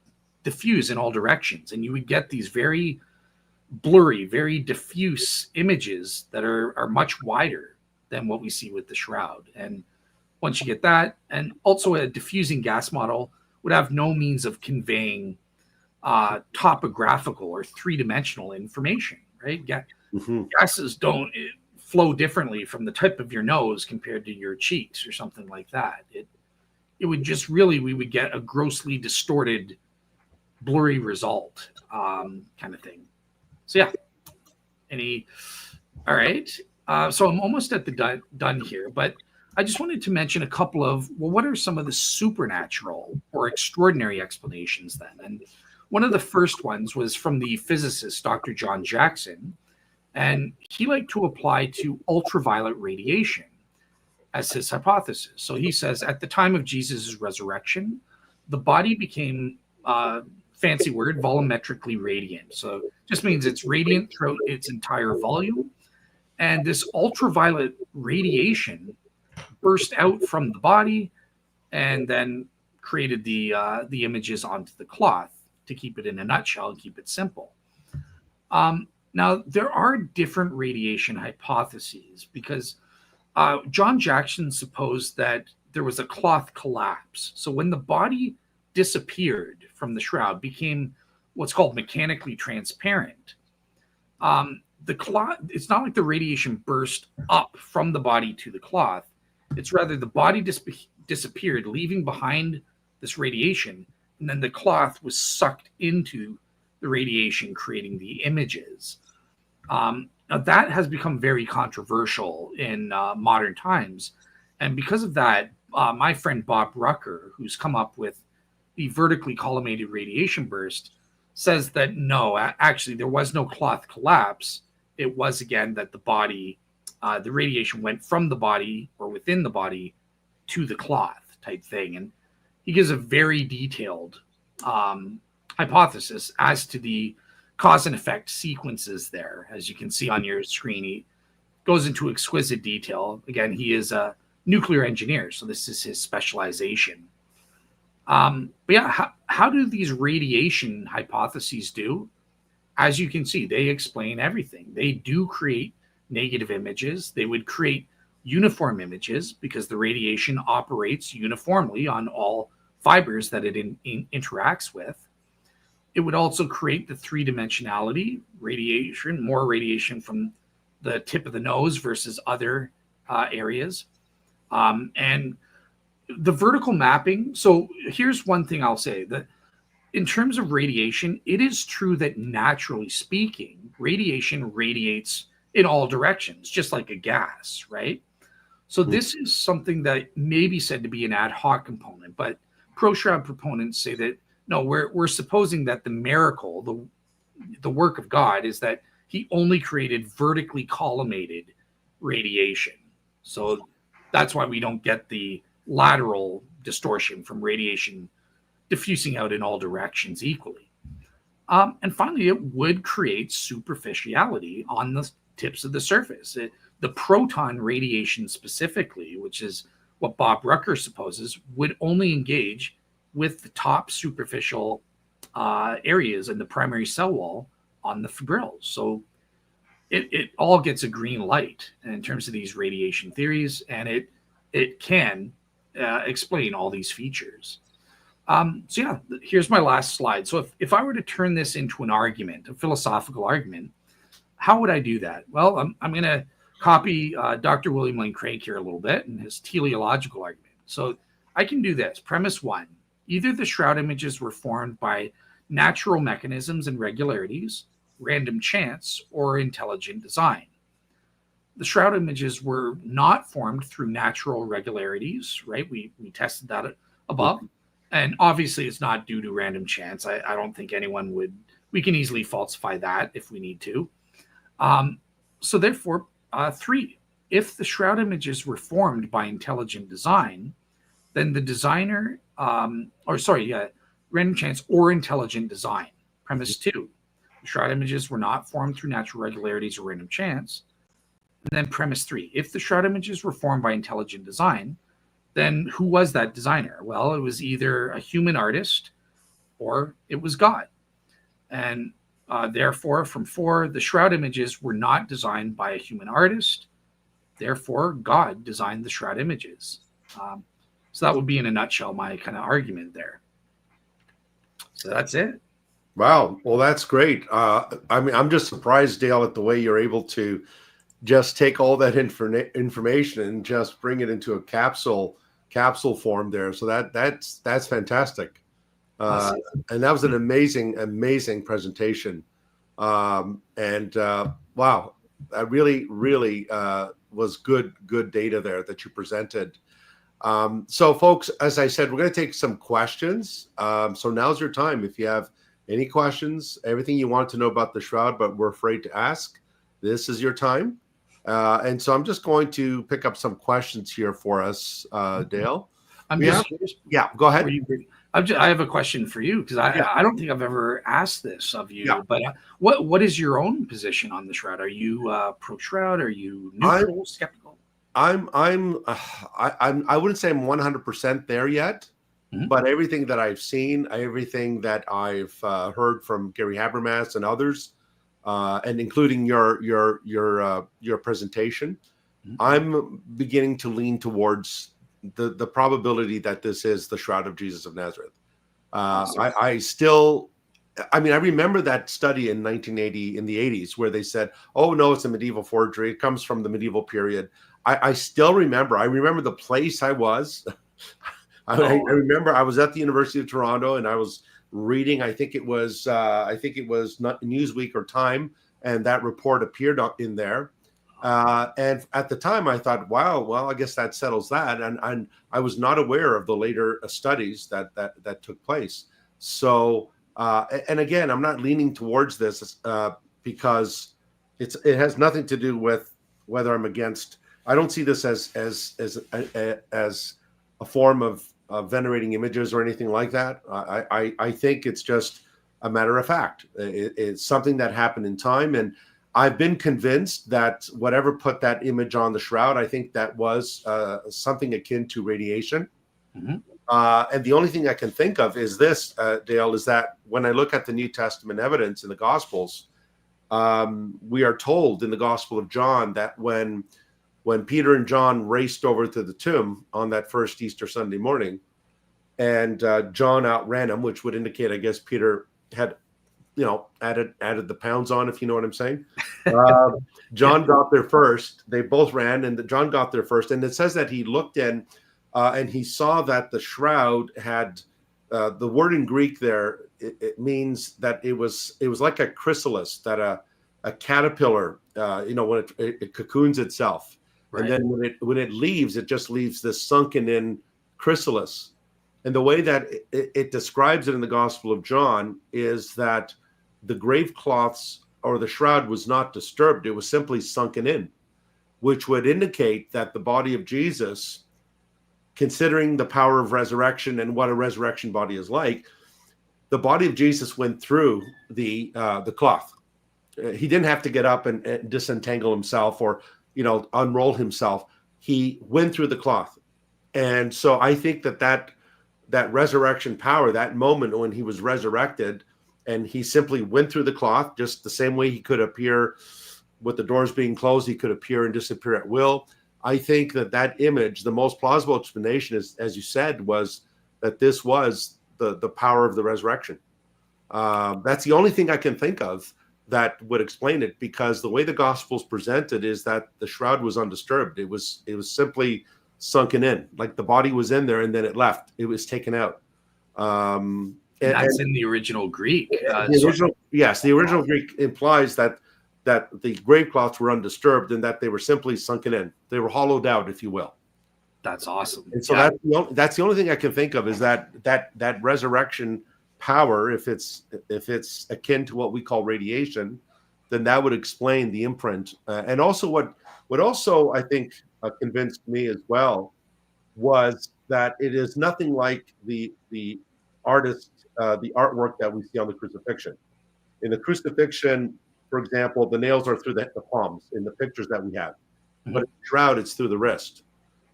diffuse in all directions, and you would get these very blurry, very diffuse images that are much wider than what we see with the shroud. And once you get that, and also a diffusing gas model would have no means of conveying topographical or three-dimensional information, right? Gases don't flow differently from the tip of your nose compared to your cheeks or something like that. It would just really, we would get a grossly distorted, blurry result kind of thing. So yeah, all right. So I'm almost at the done here, but I just wanted to mention a couple of, well, what are some of the supernatural or extraordinary explanations then? And one of the first ones was from the physicist, Dr. John Jackson, and he liked to apply to ultraviolet radiation as his hypothesis. So he says, at the time of Jesus' resurrection, the body became, fancy word, volumetrically radiant. So just means it's radiant throughout its entire volume. And this ultraviolet radiation burst out from the body and then created the images onto the cloth to keep it in a nutshell and keep it simple. Now, there are different radiation hypotheses because John Jackson supposed that there was a cloth collapse. So when the body disappeared from the shroud, became what's called mechanically transparent. The cloth, it's not like the radiation burst up from the body to the cloth. It's rather the body disappeared, leaving behind this radiation, and then the cloth was sucked into the radiation, creating the images. Now that has become very controversial in modern times. And because of that, my friend Bob Rucker, who's come up with the vertically collimated radiation burst, says that no, actually there was no cloth collapse. It was, again, that the body, the radiation went from the body or within the body to the cloth type thing. And he gives a very detailed hypothesis as to the cause and effect sequences there. As you can see on your screen, he goes into exquisite detail. Again, he is a nuclear engineer, so this is his specialization. But yeah, how do these radiation hypotheses do? As you can see, they explain everything. They do create negative images. They would create uniform images because the radiation operates uniformly on all fibers that it interacts with. It would also create the three-dimensionality radiation, more radiation from the tip of the nose versus other areas. And the vertical mapping. So here's one thing I'll say, that in terms of radiation, it is true that naturally speaking, radiation radiates in all directions, just like a gas, right? So this is something that may be said to be an ad hoc component, but pro-shroud proponents say that no, we're supposing that the miracle, the work of God, is that he only created vertically collimated radiation. So that's why we don't get the lateral distortion from radiation diffusing out in all directions equally. And finally, it would create superficiality on the tips of the surface. The proton radiation specifically, which is what Bob Rucker supposes, would only engage with the top superficial areas in the primary cell wall on the fibrils. So it all gets a green light in terms of these radiation theories, and it can explain all these features. So yeah, here's my last slide. So if I were to turn this into an argument, a philosophical argument, how would I do that? Well, I'm going to copy Dr. William Lane Craig here a little bit and his teleological argument. So I can do this. Premise one, either the shroud images were formed by natural mechanisms and regularities, random chance, or intelligent design. The shroud images were not formed through natural regularities, right? We tested that above. And obviously it's not due to random chance. I don't think anyone would, we can easily falsify that if we need to. So therefore, three, if the shroud images were formed by intelligent design, then the designer, random chance or intelligent design. Premise two, the shroud images were not formed through natural regularities or random chance. And then premise three, if the shroud images were formed by intelligent design, then who was that designer? Well, it was either a human artist or it was God. And therefore, from four, the shroud images were not designed by a human artist. Therefore, God designed the shroud images. So that would be, in a nutshell, my kind of argument there. So that's it. Wow. Well, that's great. I mean, I'm just surprised, Dale, at the way you're able to just take all that information and just bring it into a capsule form there. So that's fantastic. And that was an amazing presentation. Wow, that really was good data there that you presented. So folks, as I said, we're going to take some questions. So now's your time. If you have any questions, everything you want to know about the shroud, but we're afraid to ask, this is your time. And so I'm just going to pick up some questions here for us, Dale. Yeah, go ahead. I have a question for you because I don't think I've ever asked this of you. Yeah. But what is your own position on the shroud? Are you pro shroud? Are you neutral, skeptical? I wouldn't say I'm 100% there yet, Mhm. but everything that I've seen, everything that I've heard from Gary Habermas and others, and including your presentation, Mhm. I'm beginning to lean towards the probability that this is the Shroud of Jesus of Nazareth. Awesome. I still, I mean, I remember that study in 1980 in the 80s where they said, "Oh no, it's a medieval forgery. It comes from the medieval period." I still remember. I remember the place I was. I Oh, remember I was at the University of Toronto and I was reading. I think it was not Newsweek or Time, and that report appeared in there. And at the time, I thought, "Wow, well, I guess that settles that." And I was not aware of the later studies that took place. So, and again, I'm not leaning towards this because it has nothing to do with whether I'm against. I don't see this as a form of venerating images or anything like that. I think it's just a matter of fact. It's something that happened in time, and I've been convinced that whatever put that image on the shroud, I think that was something akin to radiation. mhm. And the only thing I can think of is this, Dale, is that when I look at the New Testament evidence in the Gospels, we are told in the Gospel of John that when Peter and John raced over to the tomb on that first Easter Sunday morning, and John outran him, which would indicate, I guess, Peter had, added the pounds on, if you know what I'm saying. Uh, Yeah. John got there first. They both ran, and John got there first. And it says that he looked in, and he saw that the shroud had the word in Greek there. It means that it was like a chrysalis, that a caterpillar, when it cocoons itself, and Right. then when it leaves, it just leaves this sunken in chrysalis. And the way that it describes it in the Gospel of John is that the grave cloths or the shroud was not disturbed. It was simply sunken in, which would indicate that the body of Jesus, considering the power of resurrection and what a resurrection body is like, the body of Jesus went through the cloth. He didn't have to get up and disentangle himself or unroll himself. He went through the cloth, and so I think that resurrection power, that moment when he was resurrected, and he simply went through the cloth, just the same way he could appear with the doors being closed, he could appear and disappear at will. I think that image, the most plausible explanation is, as you said, was that this was the power of the resurrection. That's the only thing I can think of that would explain it, because the way the Gospels presented is that the shroud was undisturbed. It was simply sunken in, like the body was in there and then it left. It was taken out. And And that's in the original Greek. the original, yes, the original Greek implies that the grave cloths were undisturbed and that they were simply sunken in. They were hollowed out, if you will. That's awesome. And so Yeah. that's the only thing I can think of, is that resurrection power, if it's akin to what we call radiation, then that would explain the imprint. And also what also I think convinced me as well was that it is nothing like the artist the artwork that we see on the crucifixion. In the crucifixion, for example, the nails are through the palms in the pictures that we have, but Mhm. in the shroud, it's through the wrist.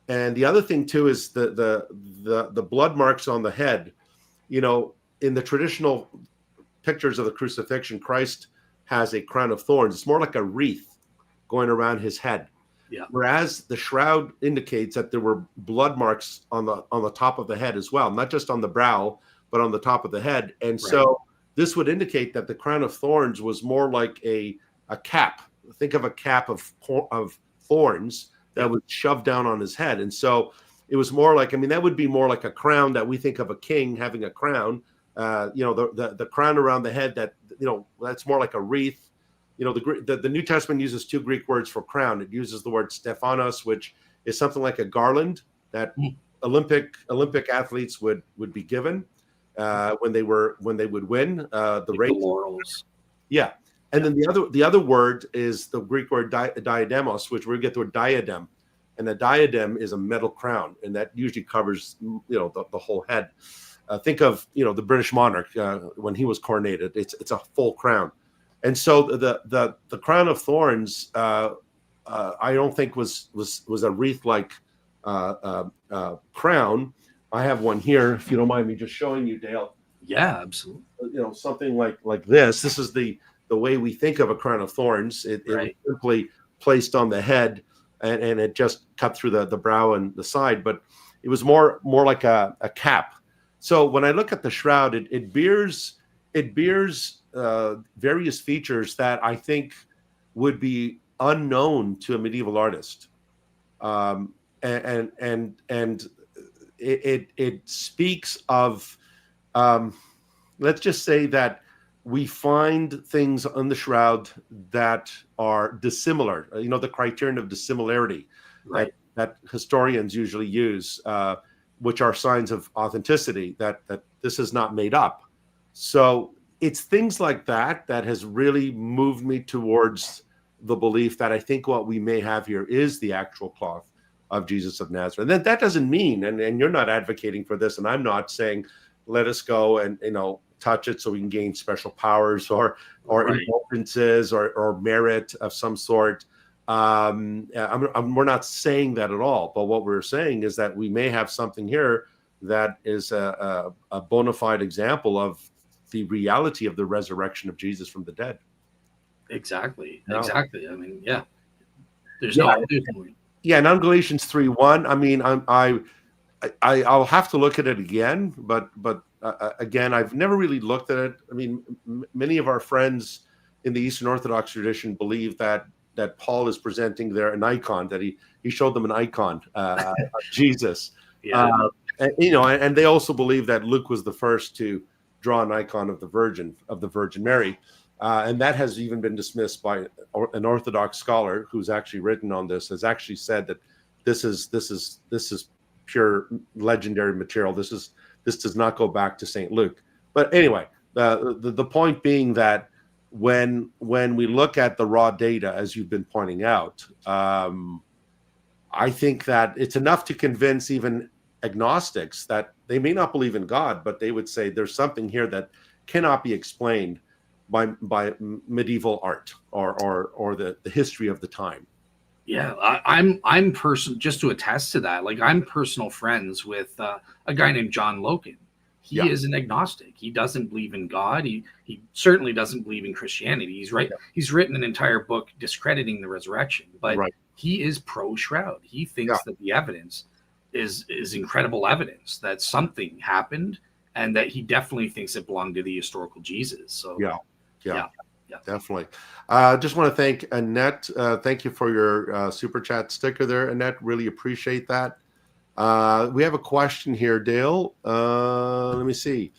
And the other thing too is the blood marks on the head. In the traditional pictures of the crucifixion, Christ has a crown of thorns. It's more like a wreath going around his head. Yeah. Whereas the shroud indicates that there were blood marks on the top of the head as well, not just on the brow, but on the top of the head. And Right. so this would indicate that the crown of thorns was more like a cap. Think of a cap of thorns that was shoved down on his head. And so it was more like, that would be more like a crown that we think of a king having a crown. The crown around the head, that's more like a wreath. The New Testament uses two Greek words for crown. It uses the word Stephanos, which is something like a garland that Mm. Olympic athletes would be given when they would win the Like race. the laurels. Yeah, and then the other word is the Greek word diademos, which we get the word diadem, and a diadem is a metal crown, and that usually covers the whole head. Think of the British monarch when he was coronated. It's a full crown. And so the crown of thorns I don't think was a wreath-like crown. I have one here, if you don't mind me just showing you, Dale. Yeah, absolutely. Something like this. This is the way we think of a crown of thorns. It was simply placed on the head, and it just cut through the brow and the side, but it was more like a cap. So when I look at the shroud, it bears various features that I think would be unknown to a medieval artist, and it speaks of, let's just say that we find things on the shroud that are dissimilar. The criterion of dissimilarity that historians usually use, which are signs of authenticity, that this is not made up. So it's things like that has really moved me towards the belief that I think what we may have here is the actual cloth of Jesus of Nazareth. And that doesn't mean, and you're not advocating for this, and I'm not saying let us go and touch it so we can gain special powers or indulgences or merit of some sort. We're not saying that at all. But what we're saying is that we may have something here that is a bona fide example of the reality of the resurrection of Jesus from the dead. Exactly. Exactly. I mean, yeah. There's no. Yeah, and on Galatians 3:1, I mean, I'll have to look at it again, but again, I've never really looked at it. I mean, many of our friends in the Eastern Orthodox tradition believe that Paul is presenting there an icon, that he showed them an icon of Jesus. Yeah. And they also believe that Luke was the first to draw an icon of the Virgin Mary. And that has even been dismissed by an Orthodox scholar who's actually written on this, has actually said that this is pure legendary material. This does not go back to St. Luke. But anyway, the point being that when we look at the raw data, as you've been pointing out, I think that it's enough to convince even agnostics that they may not believe in God, but they would say there's something here that cannot be explained by medieval art or the history of the time. Yeah, I'm just to attest to that. Like, I'm personal friends with a guy named John Loken. He is an agnostic. He doesn't believe in God. He certainly doesn't believe in Christianity. He's right. Yeah. He's written an entire book discrediting the resurrection, but he is pro Shroud. He thinks that the evidence is incredible evidence that something happened, and that he definitely thinks it belonged to the historical Jesus. So yeah. Definitely. Just want to thank Annette. Thank you for your super chat sticker there, Annette. Really appreciate that. We have a question here, Dale. Let me see.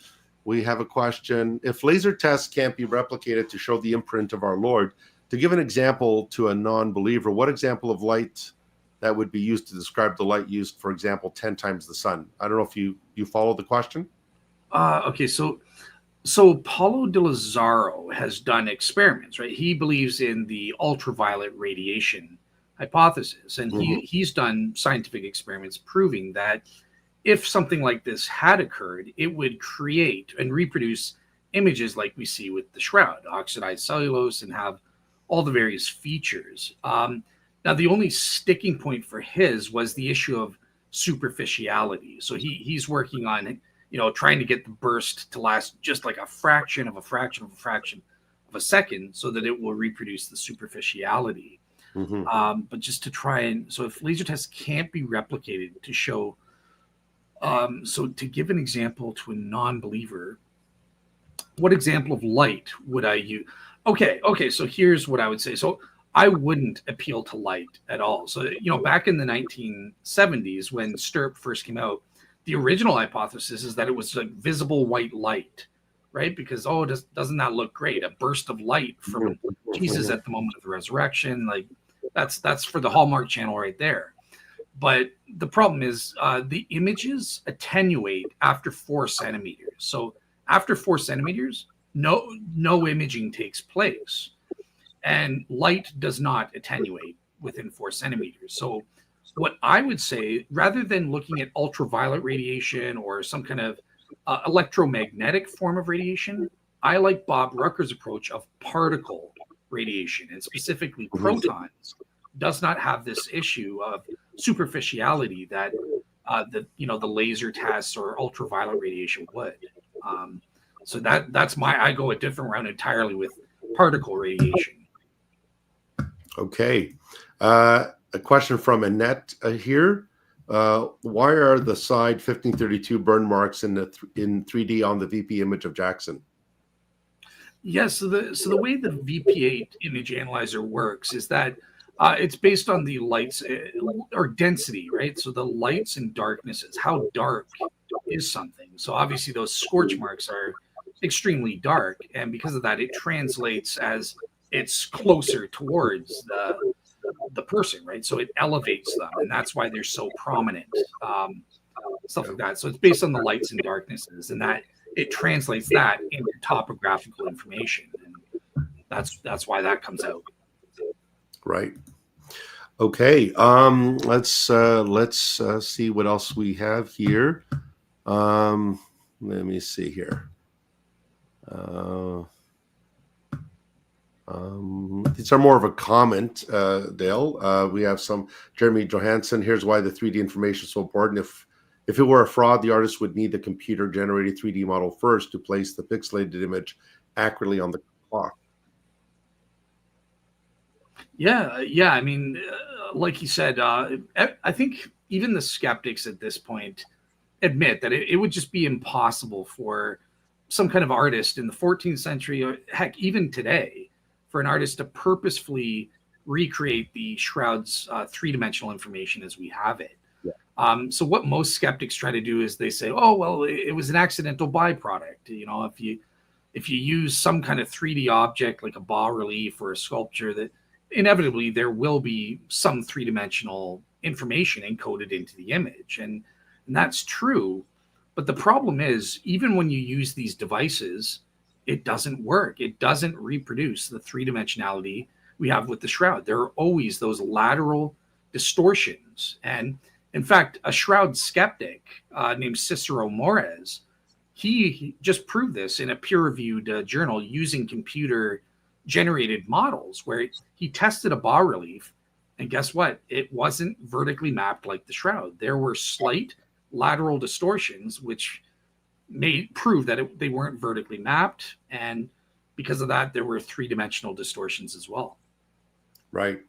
We have a question. If laser tests can't be replicated to show the imprint of our Lord, to give an example to a non-believer, what example of light that would be used to describe the light used, for example, 10 times the sun? I don't know if you follow the question. Okay, so Paulo de Lazaro has done experiments, right? He believes in the ultraviolet radiation hypothesis, and he's done scientific experiments proving that if something like this had occurred, it would create and reproduce images like we see with the shroud, oxidized cellulose, and have all the various features. Now, the only sticking point for his was the issue of superficiality. So he's working on trying to get the burst to last just like a fraction of a second so that it will reproduce the superficiality. But just to try so if laser tests can't be replicated to show, so to give an example to a non-believer, what example of light would I use? Okay, so here's what I would say. So I wouldn't appeal to light at all. So, back in the 1970s when STIRP first came out, the original hypothesis is that it was like visible white light, right? Because, doesn't that look great? A burst of light from Jesus at the moment of the resurrection. Like that's for the Hallmark Channel right there. But the problem is the images attenuate after 4 centimeters. So after 4 centimeters, no imaging takes place. And light does not attenuate within 4 centimeters. So what I would say, rather than looking at ultraviolet radiation or some kind of electromagnetic form of radiation, I like Bob Rucker's approach of particle radiation, and specifically protons does not have this issue of superficiality that the laser tests or ultraviolet radiation would. So that's I go a different route entirely with particle radiation. Okay. A question from Annette here. Why are the side 1532 burn marks in 3D on the VP image of Jackson? Yes. So the way the VP8 image analyzer works is that it's based on the lights or density, right? So the lights and darknesses, how dark is something. So obviously those scorch marks are extremely dark, and because of that, it translates as it's closer towards the person, right? So it elevates them, and that's why they're so prominent, stuff like that. So it's based on the lights and darknesses, and that it translates that into topographical information, and that's why that comes out. Right. Okay. Let's see what else we have here. Let me see here. These are more of a comment, Dale. We have some Jeremy Johansson. Here's why the 3D information is so important. If it were a fraud, the artist would need the computer-generated 3D model first to place the pixelated image accurately on the cloth. Yeah. I mean, like you said, I think even the skeptics at this point admit that it would just be impossible for some kind of artist in the 14th century, or heck, even today, for an artist to purposefully recreate the shroud's three-dimensional information as we have it. Yeah. So what most skeptics try to do is they say, oh, well, it was an accidental byproduct. If you use some kind of 3D object like a bas-relief or a sculpture, that inevitably there will be some three-dimensional information encoded into the image. And that's true. But the problem is, even when you use these devices, it doesn't work. It doesn't reproduce the three-dimensionality we have with the shroud. There are always those lateral distortions. And in fact, a shroud skeptic named Cicero Mores, he just proved this in a peer-reviewed journal using computer-generated models, where he tested a bas-relief, and guess what? It wasn't vertically mapped like the shroud. There were slight lateral distortions, which may prove that they weren't vertically mapped, and because of that, there were three-dimensional distortions as well. Right.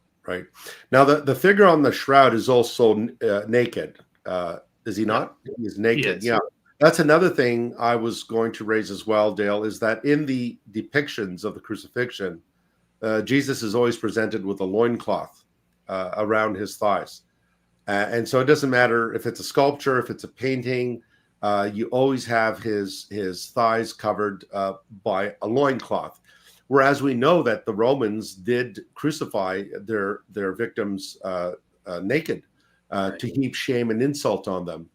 Now, the figure on the shroud is also naked. Is he not? He's naked. He is. Yeah. That's another thing I was going to raise as well, Dale, is that in the depictions of the crucifixion, Jesus is always presented with a loincloth around his thighs. And so it doesn't matter if it's a sculpture, if it's a painting, you always have his thighs covered by a loincloth. Whereas we know that the Romans did crucify their victims naked to heap shame and insult on them.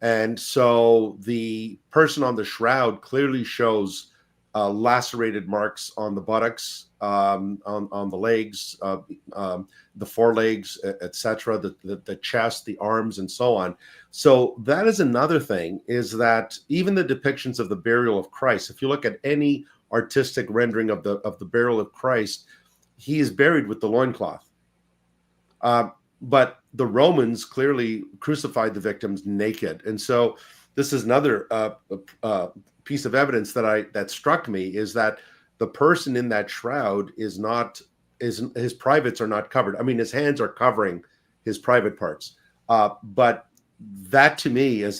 And so the person on the shroud clearly shows lacerated marks on the buttocks, on the legs, the forelegs, etc., the chest, the arms, and so on. So that is another thing, is that even the depictions of the burial of Christ, if you look at any artistic rendering of the burial of Christ, he is buried with the loincloth. But the Romans clearly crucified the victims naked. And so this is another piece of evidence that struck me, is that the person in that shroud is not, his privates are not covered. I mean, his hands are covering his private parts. But that to me is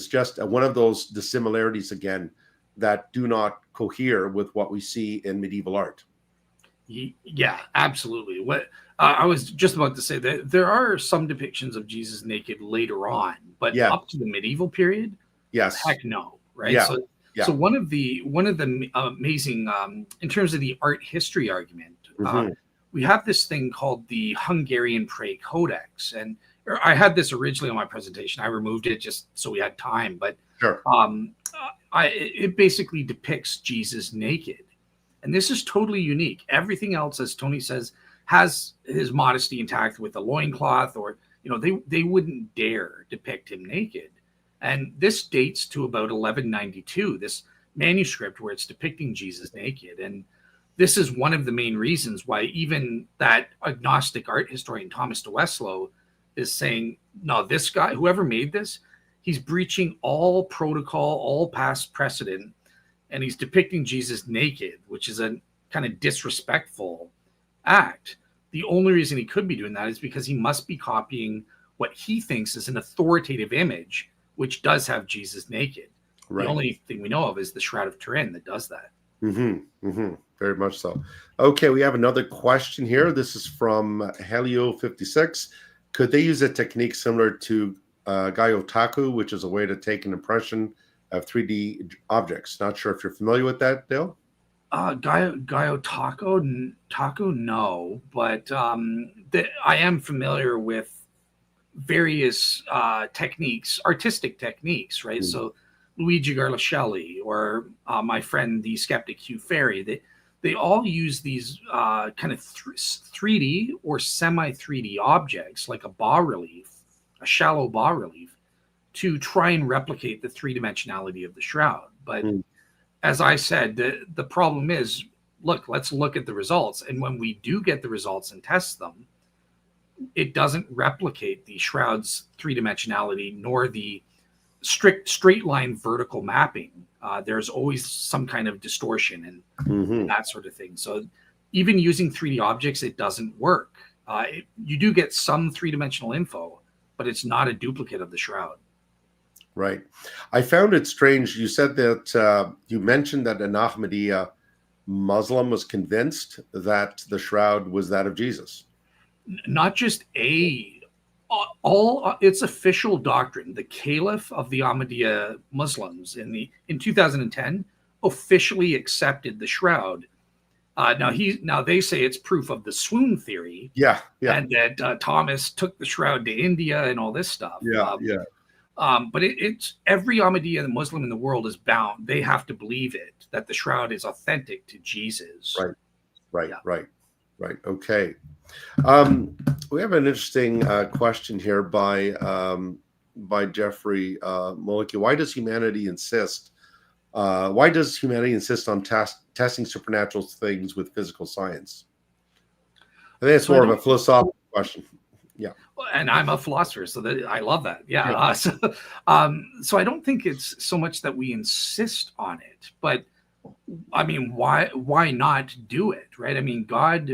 just one of those dissimilarities again that do not cohere with what we see in medieval art. Yeah, absolutely. What I was just about to say, that there are some depictions of Jesus naked later on, but up to the medieval period, heck no, right? Yeah. So one of the amazing, in terms of the art history argument, we have this thing called the Hungarian Kraay Codex, and I had this originally on my presentation. I removed it just so we had time, but sure. It basically depicts Jesus naked, and this is totally unique. Everything else, as Tony says, has his modesty intact with a loincloth, or they wouldn't dare depict him naked. And this dates to about 1192, this manuscript where it's depicting Jesus naked. And this is one of the main reasons why even that agnostic art historian Thomas de Westlow is saying, no, this guy, whoever made this, he's breaching all protocol, all past precedent, and he's depicting Jesus naked, which is a kind of disrespectful act. The only reason he could be doing that is because he must be copying what he thinks is an authoritative image, which does have Jesus naked. Right. The only thing we know of is the Shroud of Turin that does that. Very much so. Okay, we have another question here. This is from Helio56. Could they use a technique similar to Gaiotaku, which is a way to take an impression of 3D objects? Not sure if you're familiar with that, Dale. Gaiotaku, no, but I am familiar with various techniques, artistic techniques, right? So Luigi Garlascelli or my friend, the skeptic Hugh Ferry, they all use these kind of 3D or semi-3D objects, like a bas-relief, a shallow bas-relief, to try and replicate the three-dimensionality of the shroud. But as I said, the problem is, let's look at the results. And when we do get the results and test them, it doesn't replicate the shroud's three-dimensionality nor the strict straight line vertical mapping. There's always some kind of distortion and that sort of thing. So even using 3D objects, it doesn't work. You do get some three-dimensional info, but it's not a duplicate of the shroud. Right. I found it strange. You said that you mentioned that an Ahmadiyya Muslim was convinced that the shroud was that of Jesus. Not just all its official doctrine. The Caliph of the Ahmadiyya Muslims in 2010 officially accepted the shroud. Now they say it's proof of the swoon theory. Yeah. And that Thomas took the shroud to India and all this stuff. But it's every Ahmadiyya Muslim in the world is bound. They have to believe it, that the shroud is authentic to Jesus. Right. Okay. We have an interesting question here by Jeffrey Mullicky. Why does humanity insist on testing supernatural things with physical science? I think it's more of a philosophical question. Yeah. And I'm a philosopher, so I love that. Yeah. So I don't think it's so much that we insist on it, but I mean, why not do it, right? I mean, God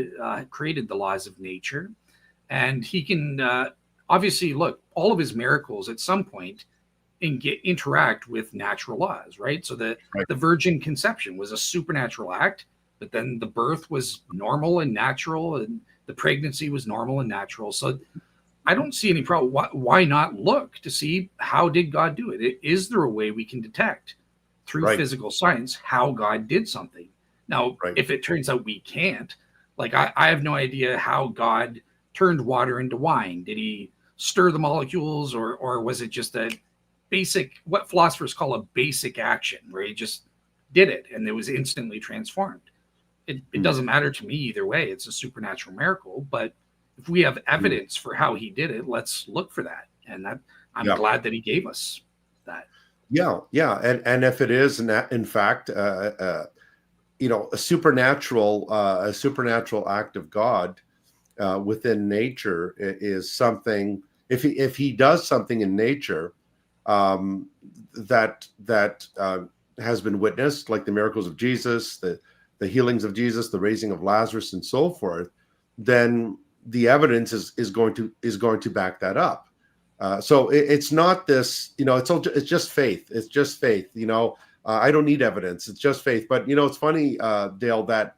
created the laws of nature, and he can obviously, look, all of his miracles at some point interact with natural laws, right? So the virgin conception was a supernatural act, but then the birth was normal and natural, and the pregnancy was normal and natural. So I don't see any problem. Why not look to see how did God do it? Is there a way we can detect through physical science how God did something? Now, if it turns out we can't, like I have no idea how God turned water into wine. Did he stir the molecules, or was it just a basic, what philosophers call a basic action, where he just did it and it was instantly transformed? It doesn't matter to me either way. It's a supernatural miracle, but if we have evidence for how he did it, let's look for that. And I'm glad that he gave us that. Yeah. And if it is, in fact, a supernatural act of God within nature is something. If he does something in nature that has been witnessed, like the miracles of Jesus, the healings of Jesus, the raising of Lazarus, and so forth, then the evidence is going to back that up. So it's not this, it's just faith. It's just faith. I don't need evidence. It's just faith. But it's funny, Dale, that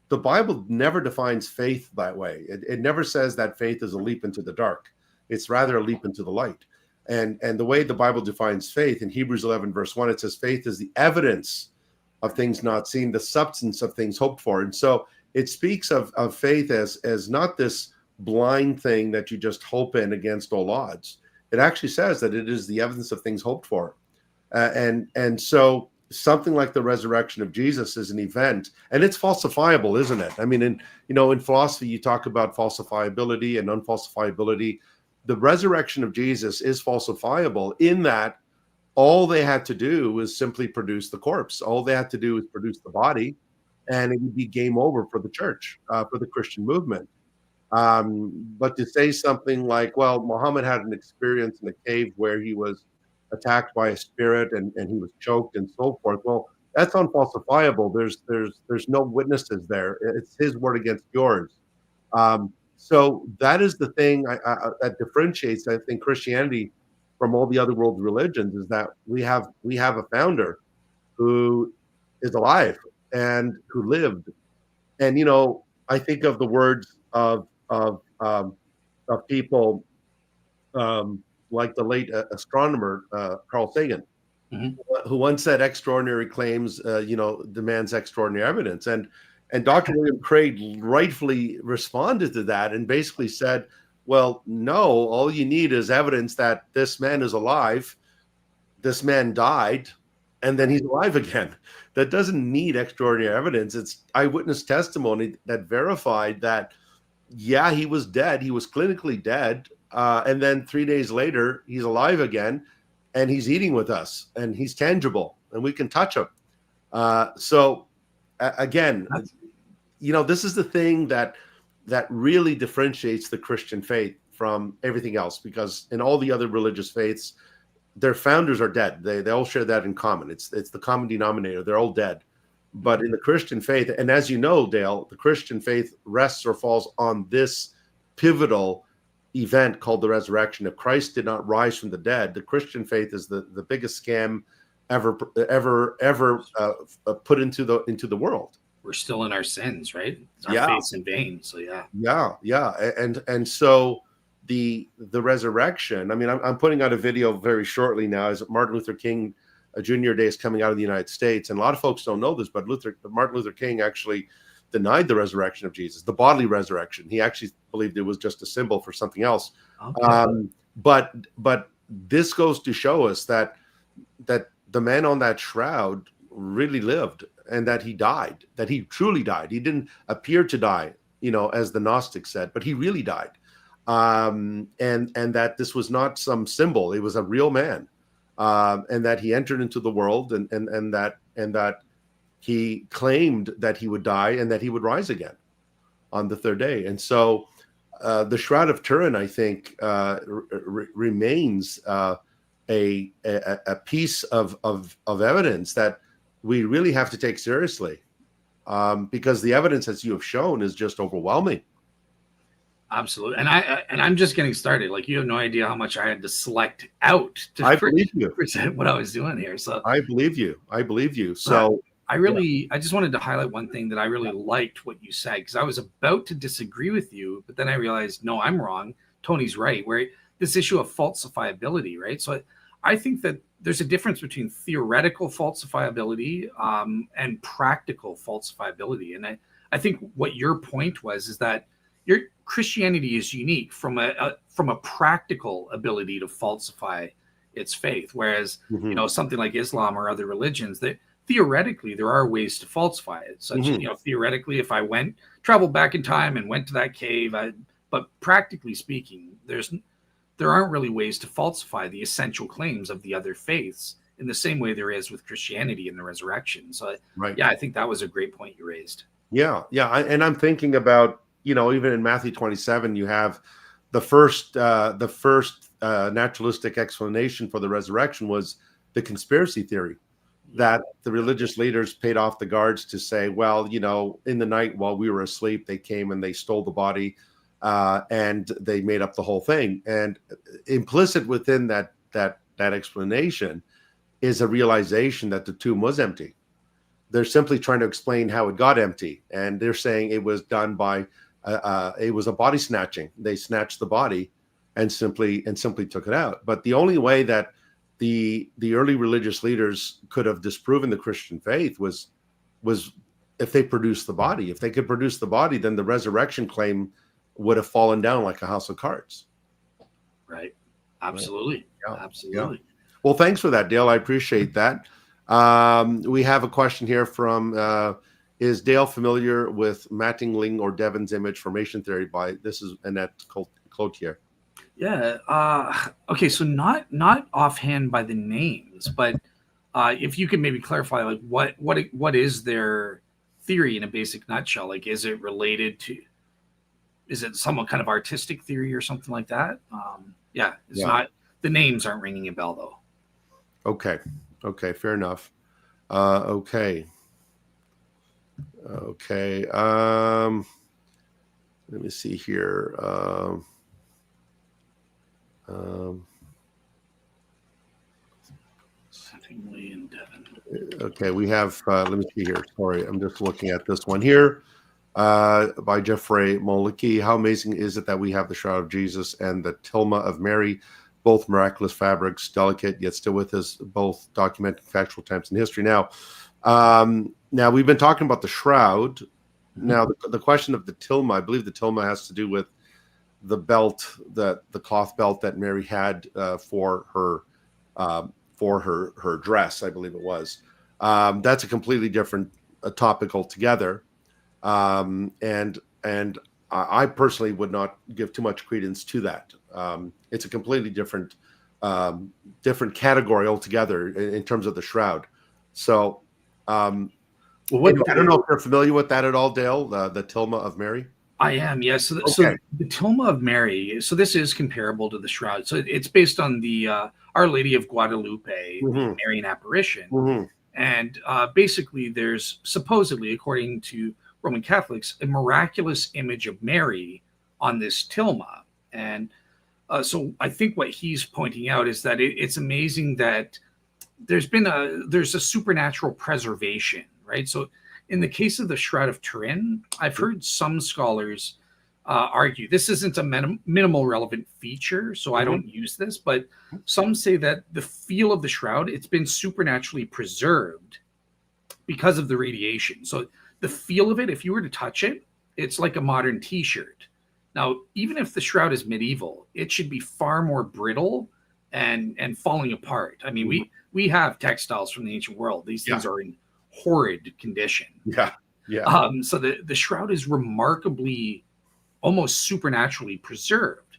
the Bible never defines faith that way. It never says that faith is a leap into the dark. It's rather a leap into the light. And the way the Bible defines faith in Hebrews 11 verse 1, it says faith is the evidence of things not seen, the substance of things hoped for. And so it speaks of faith as not this blind thing that you just hope in against all odds. It actually says that it is the evidence of things hoped for. And so something like the resurrection of Jesus is an event, and it's falsifiable, isn't it? I mean, in philosophy, you talk about falsifiability and unfalsifiability. The resurrection of Jesus is falsifiable in that all they had to do was simply produce the corpse. All they had to do was produce the body, and it would be game over for the church, for the Christian movement. But to say something like, well, Muhammad had an experience in a cave where he was attacked by a spirit and he was choked and so forth. Well, that's unfalsifiable. There's no witnesses there. It's his word against yours. So that is the thing that differentiates, I think, Christianity from all the other world religions, is that we have a founder who is alive and who lived. And I think of the words of people like the late astronomer Carl Sagan, who once said, "Extraordinary claims, demands extraordinary evidence." And Dr. William Kraay rightfully responded to that and basically said, "Well, no, all you need is evidence that this man is alive, this man died, and then he's alive again. That doesn't need extraordinary evidence. It's eyewitness testimony that verified that, yeah, he was dead. He was clinically dead. And then 3 days later, he's alive again, and he's eating with us, and he's tangible, and we can touch him." Again, this is the thing that really differentiates the Christian faith from everything else, because in all the other religious faiths, their founders are dead. They all share that in common. It's the common denominator. They're all dead. But in the Christian faith, and as you know, Dale, the Christian faith rests or falls on this pivotal event called the resurrection. If Christ did not rise from the dead, the Christian faith is the biggest scam ever put into the world. We're still in our sins, right? Our faith's in vain. So and so the resurrection. I mean, I'm putting out a video very shortly now, as Martin Luther King Jr. Day is coming out of the United States, and a lot of folks don't know this, but Martin Luther King actually denied the resurrection of Jesus, the bodily resurrection. He actually believed it was just a symbol for something else. Okay. But this goes to show us that the man on that shroud really lived, and that he died, that he truly died. He didn't appear to die, as the Gnostics said, but he really died. And that this was not some symbol; it was a real man, and that he entered into the world, and that he claimed that he would die and that he would rise again on the third day. And so, the Shroud of Turin, I think, remains a piece of evidence that we really have to take seriously, because the evidence, as you have shown, is just overwhelming. Absolutely. And I'm just getting started. Like, you have no idea how much I had to select out to present what I was doing here. So I believe you. So I just wanted to highlight one thing that I really liked what you said, because I was about to disagree with you, but then I realized, no, I'm wrong. Tony's right. Where this issue of falsifiability, right? So I think that there's a difference between theoretical falsifiability and practical falsifiability. And I think what your point was is that your Christianity is unique from a practical ability to falsify its faith, whereas something like Islam or other religions, that theoretically there are ways to falsify it. Such theoretically, if I traveled back in time and went to that cave, but practically speaking, there aren't really ways to falsify the essential claims of the other faiths in the same way there is with Christianity and the resurrection. So I think that was a great point you raised. Yeah. And I'm thinking about, even in Matthew 27, you have the first naturalistic explanation for the resurrection was the conspiracy theory, that the religious leaders paid off the guards to say, well, in the night while we were asleep, they came and they stole the body, and they made up the whole thing. And implicit within that explanation is a realization that the tomb was empty. They're simply trying to explain how it got empty, and they're saying it was done by it was a body snatching. They snatched the body and simply took it out. But the only way that the early religious leaders could have disproven the Christian faith was if they produced the body. If they could produce the body, then the resurrection claim would have fallen down like a house of cards. Right. Absolutely. Yeah. Absolutely. Yeah. Well, thanks for that, Dale. I appreciate that. We have a question here from, is Dale familiar with Mattingling or Devon's image formation theory this is Annette Cloutier. Yeah. Okay. So not offhand by the names, but if you could maybe clarify, like what is their theory in a basic nutshell? Like, is it related to? Is it some kind of artistic theory or something like that? Yeah, it's not. The names aren't ringing a bell though. Okay. Okay. Fair enough. Okay. Okay. Let me see here. Okay, we have, let me see here. Sorry, I'm just looking at this one here by Jeffrey Moliki. How amazing is it that we have the Shroud of Jesus and the Tilma of Mary, both miraculous fabrics, delicate, yet still with us, both documenting factual times in history. Now, we've been talking about the Shroud. Now, the question of the Tilma, I believe the Tilma has to do with the belt, the cloth belt that Mary had for her dress, I believe it was. That's a completely different topic altogether, and I personally would not give too much credence to that. It's a completely different category altogether in terms of the Shroud. So, I don't know if you're familiar with that at all, Dale. The Tilma of Mary. I am, yes. So the Tilma of Mary. So this is comparable to the Shroud. So it's based on the Our Lady of Guadalupe, the Marian apparition. And basically, there's supposedly, according to Roman Catholics, a miraculous image of Mary on this Tilma. And so I think what he's pointing out is that it's amazing that there's a supernatural preservation, right? So in the case of the Shroud of Turin, I've heard some scholars argue this isn't a minimal relevant feature, so I don't use this, but some say that the feel of the shroud, it's been supernaturally preserved because of the radiation. So the feel of it, if you were to touch it, it's like a modern t-shirt. Now, even if the shroud is medieval, it should be far more brittle and falling apart. I mean, we have textiles from the ancient world. These things are in horrid condition. So the shroud is remarkably, almost supernaturally preserved.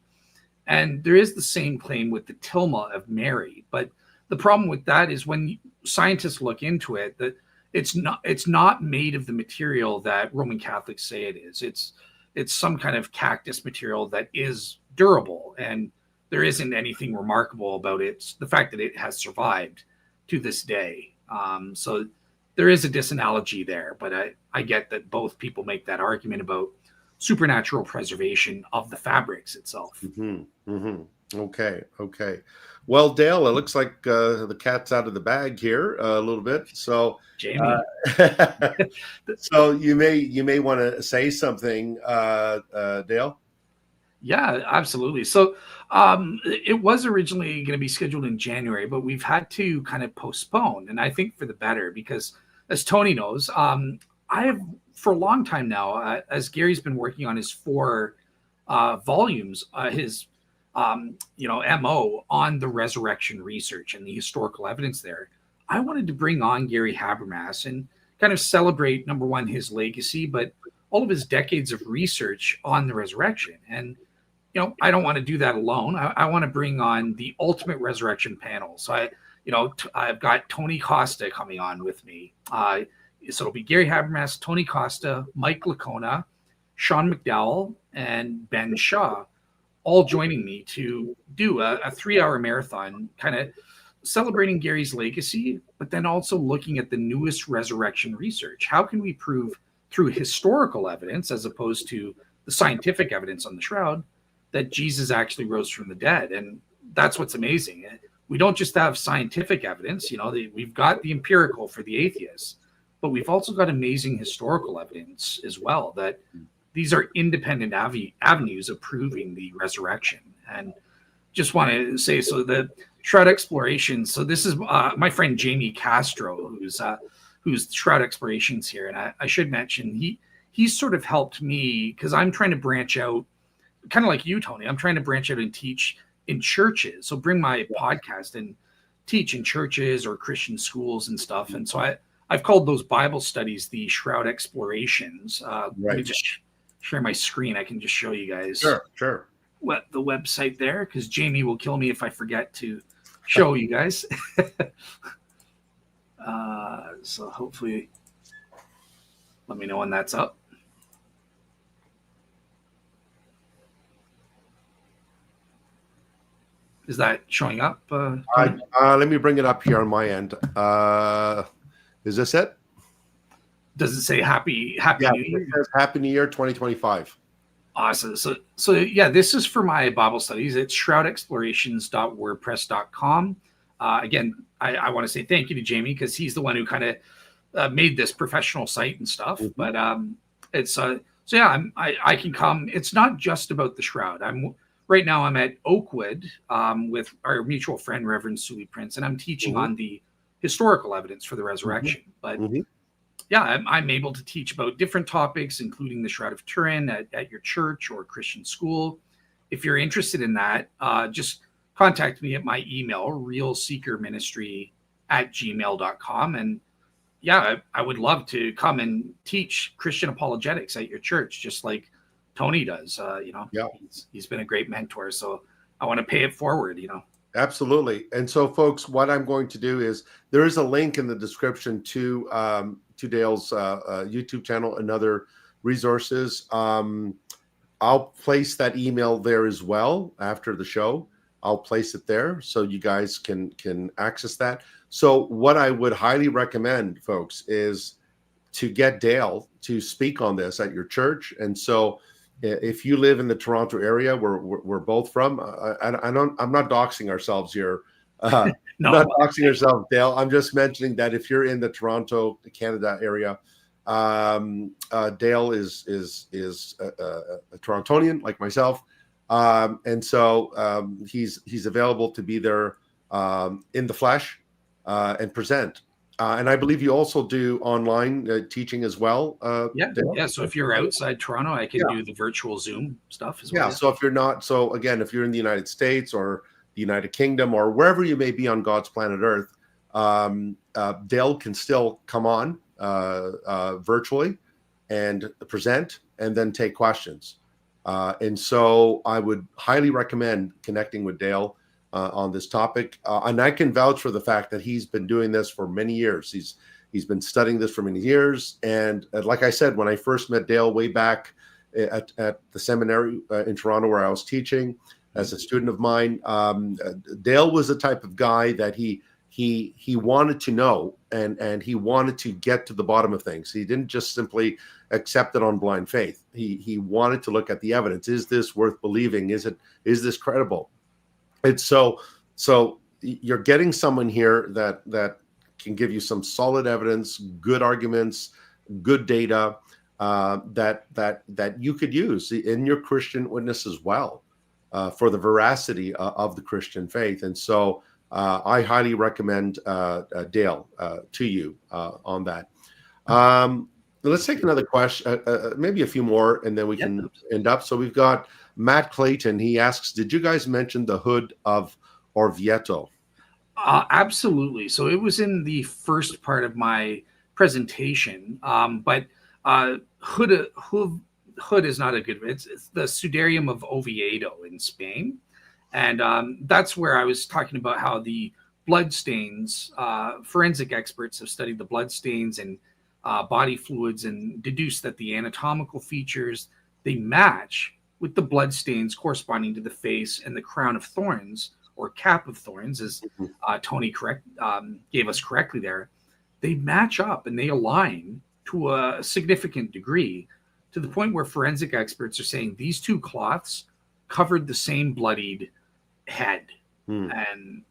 And there is the same claim with the Tilma of Mary. But the problem with that is when scientists look into it, that it's not made of the material that Roman Catholics say it is. It's some kind of cactus material that is durable, and there isn't anything remarkable about it. The fact that it has survived to this day. So there is a disanalogy there, but I get that both people make that argument about supernatural preservation of the fabrics itself. Okay. Well, Dale, it looks like the cat's out of the bag here a little bit. So, Jamie, so you may want to say something, Dale. Yeah, absolutely. So it was originally going to be scheduled in January, but we've had to kind of postpone, and I think for the better, because as Tony knows, I have for a long time now, as Gary's been working on his 4 volumes, his MO on the resurrection research and the historical evidence there. I wanted to bring on Gary Habermas and kind of celebrate, number one, his legacy, but all of his decades of research on the resurrection. And I don't want to do that alone. I want to bring on the ultimate resurrection panel. So I've got Tony Costa coming on with me. So it'll be Gary Habermas, Tony Costa, Mike Lacona, Sean McDowell, and Ben Shaw, all joining me to do a 3-hour marathon, kind of celebrating Gary's legacy, but then also looking at the newest resurrection research. How can we prove through historical evidence, as opposed to the scientific evidence on the shroud, that Jesus actually rose from the dead? And that's what's amazing. We don't just have scientific evidence, we've got the empirical for the atheists, but we've also got amazing historical evidence as well, that these are independent avenues of proving the resurrection. And just want to say, so the Shroud Exploration, so this is my friend Jamie Castro, who's Shroud Explorations here. And I should mention, he's sort of helped me, because I'm trying to branch out, kind of like you, Tony. I'm trying to branch out and teach in churches. So bring my podcast and teach in churches or Christian schools and stuff. And so I've called those Bible studies the Shroud Explorations. Let me just share my screen. I can just show you guys. Sure. What the website there, because Jamie will kill me if I forget to show you guys. So hopefully, Let me know when that's up. Is that showing up? Let me bring it up here on my end. Is this it? Does it say Happy New Year? It says Happy New Year 2025. Awesome. So yeah, this is for my Bible studies. It's shroudexplorations.wordpress.com. Again, I want to say thank you to Jamie, because he's the one who kind of made this professional site and stuff. Mm-hmm. But it's so yeah, I can come. It's not just about the shroud. Right now I'm at Oakwood with our mutual friend Reverend Suey Prince, and I'm teaching on the historical evidence for the resurrection. But yeah, I'm able to teach about different topics, including the Shroud of Turin at your church or Christian school. If you're interested in that, just contact me at my email, realseekerministry@gmail.com. And yeah, I would love to come and teach Christian apologetics at your church, just like Tony does. He's been a great mentor. So I want to pay it forward, Absolutely. And so, folks, what I'm going to do is there is a link in the description to Dale's YouTube channel and other resources. I'll place that email there as well after the show. I'll place it there so you guys can access that. So what I would highly recommend, folks, is to get Dale to speak on this at your church. And so if you live in the Toronto area where we're both from, I'm not doxing ourselves here. No. Not doxing yourself, Dale. I'm just mentioning that if you're in the Toronto, Canada area, Dale is a Torontonian like myself, and so he's available to be there in the flesh and present. And I believe you also do online teaching as well. Yeah. So if you're outside Toronto, I can do the virtual Zoom stuff as well. Yeah. So if you're not, again, if you're in the United States or the United Kingdom or wherever you may be on God's planet Earth, Dale can still come on virtually and present and then take questions. And so I would highly recommend connecting with Dale on this topic. And I can vouch for the fact that he's been doing this for many years. He's been studying this for many years. And like I said, when I first met Dale way back at the seminary in Toronto where I was teaching as a student of mine, Dale was the type of guy that he wanted to know and he wanted to get to the bottom of things. He didn't just simply accept it on blind faith. He wanted to look at the evidence. Is this worth believing? Is this credible? And so you're getting someone here that can give you some solid evidence, good arguments, good data that you could use in your Christian witness as well for the veracity of the Christian faith. And so I highly recommend Dale to you on that. Let's take another question, maybe a few more, and then we can end up. So we've got Matt Clayton. He asks, did you guys mention the Hood of Oviedo? Absolutely. So it was in the first part of my presentation, but Hood is not a good. It's the sudarium of Oviedo in Spain, and that's where I was talking about how the blood stains. Forensic experts have studied the blood stains and body fluids and deduced that the anatomical features, they match with the blood stains corresponding to the face and the crown of thorns or cap of thorns, as Tony gave us correctly there. They match up and they align to a significant degree, to the point where forensic experts are saying these two cloths covered the same bloodied head. And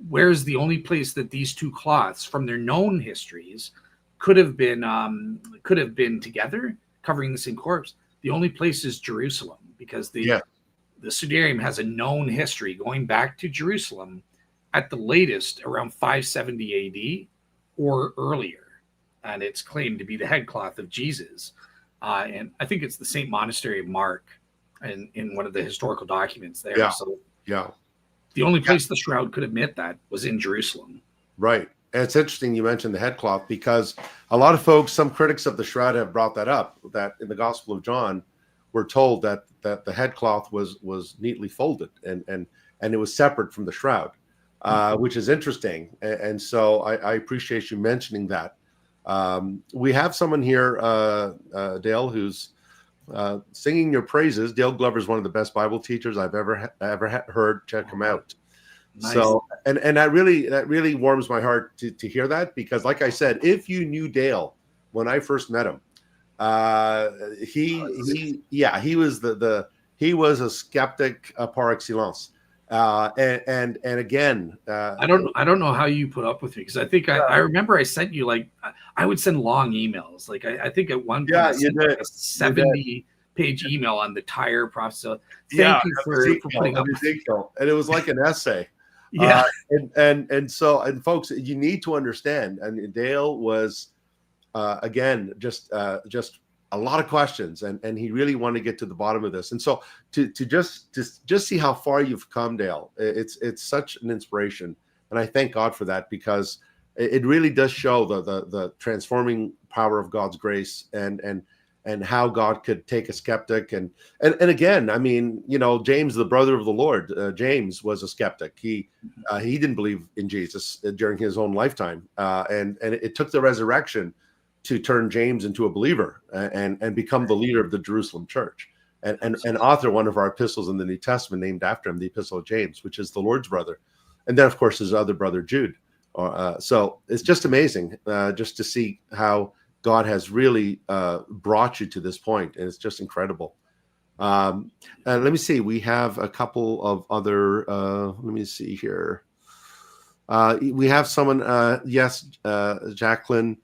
where's the only place that these two cloths, from their known histories, could have been together covering the same corpse? The only place is Jerusalem, because the sudarium has a known history going back to Jerusalem at the latest around 570 AD or earlier, and it's claimed to be the headcloth of Jesus. And I think it's the Saint Monastery of Mark in one of the historical documents there. The only place the shroud could admit that was in Jerusalem. Right. And it's interesting you mentioned the headcloth, because a lot of folks, some critics of the shroud have brought that up, that in the Gospel of John, we're told that the headcloth was neatly folded and it was separate from the shroud, which is interesting. And so I appreciate you mentioning that. We have someone here, Dale, who's singing your praises. Dale Glover is one of the best Bible teachers I've ever heard. Check him out. Nice. So, and that really warms my heart to hear that, because, like I said, if you knew Dale when I first met him, he was a skeptic par excellence. And again, I don't know how you put up with me, because I think I remember I sent you, like, I would send long emails. Like I think at one point I sent like a 70-page email on the tire process. So thank you for putting up with me. And it was like an essay. Yeah. And folks, you need to understand. And Dale was again just a lot of questions, and he really wanted to get to the bottom of this. And so to just see how far you've come, Dale, it's such an inspiration, and I thank God for that, because it really does show the transforming power of God's grace, and how God could take a skeptic and again, I mean, James, the brother of the Lord, James was a skeptic. He didn't believe in Jesus during his own lifetime, and it took the resurrection to turn James into a believer and become the leader of the Jerusalem church, and author one of our epistles in the New Testament named after him, the Epistle of James, which is the Lord's brother, and then of course his other brother Jude. So it's just amazing just to see how God has really brought you to this point, and it's just incredible. And let me see, we have a couple of other. Let me see here. We have someone. Yes, Jacqueline.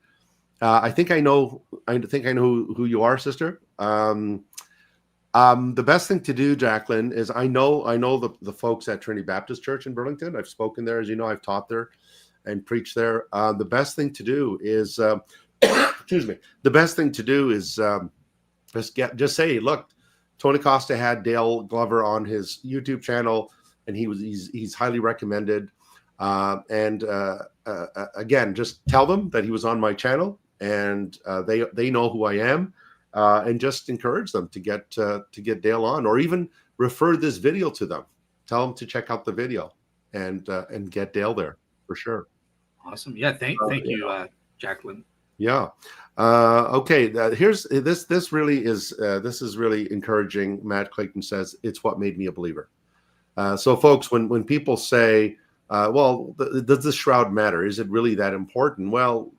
I think I know who you are, sister. The best thing to do, Jacqueline, is I know the folks at Trinity Baptist Church in Burlington. I've spoken there, as you know. I've taught there and preached there. The best thing to do is, excuse me. The best thing to do is just say, look, Tony Costa had Dale Glover on his YouTube channel, and he's highly recommended. Again, just tell them that he was on my channel, and they know who I am, and just encourage them to get Dale on, or even refer this video to them. Tell them to check out the video and get Dale there for sure. Awesome. Yeah. Thank you, Jacqueline. Yeah. Okay. Here's this. This really is. This is really encouraging. Matt Clayton says it's what made me a believer. So, folks, when people say, "Well, does the shroud matter? Is it really that important?" Well,